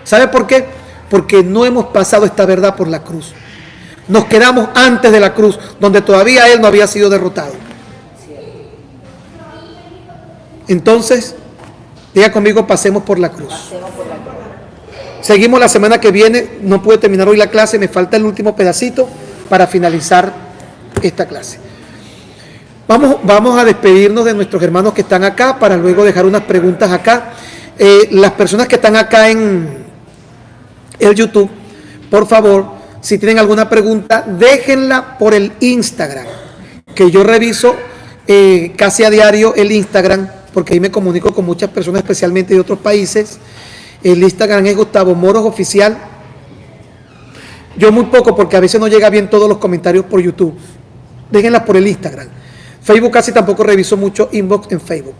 ¿Sabe por qué? Porque no hemos pasado esta verdad por la cruz. Nos quedamos antes de la cruz, donde todavía Él no había sido derrotado. Entonces, diga conmigo, pasemos por la cruz. Seguimos la semana que viene. No pude terminar hoy la clase, me falta el último pedacito para finalizar esta clase. Vamos a despedirnos de nuestros hermanos que están acá para luego dejar unas preguntas acá. Las personas que están acá en el YouTube, por favor, si tienen alguna pregunta, déjenla por el Instagram, que yo reviso casi a diario el Instagram, porque ahí me comunico con muchas personas, especialmente de otros países. El Instagram es Gustavo Moros Oficial. Yo muy poco, porque a veces no llega bien todos los comentarios por YouTube. Déjenlas por el Instagram. Facebook casi tampoco reviso mucho inbox en Facebook.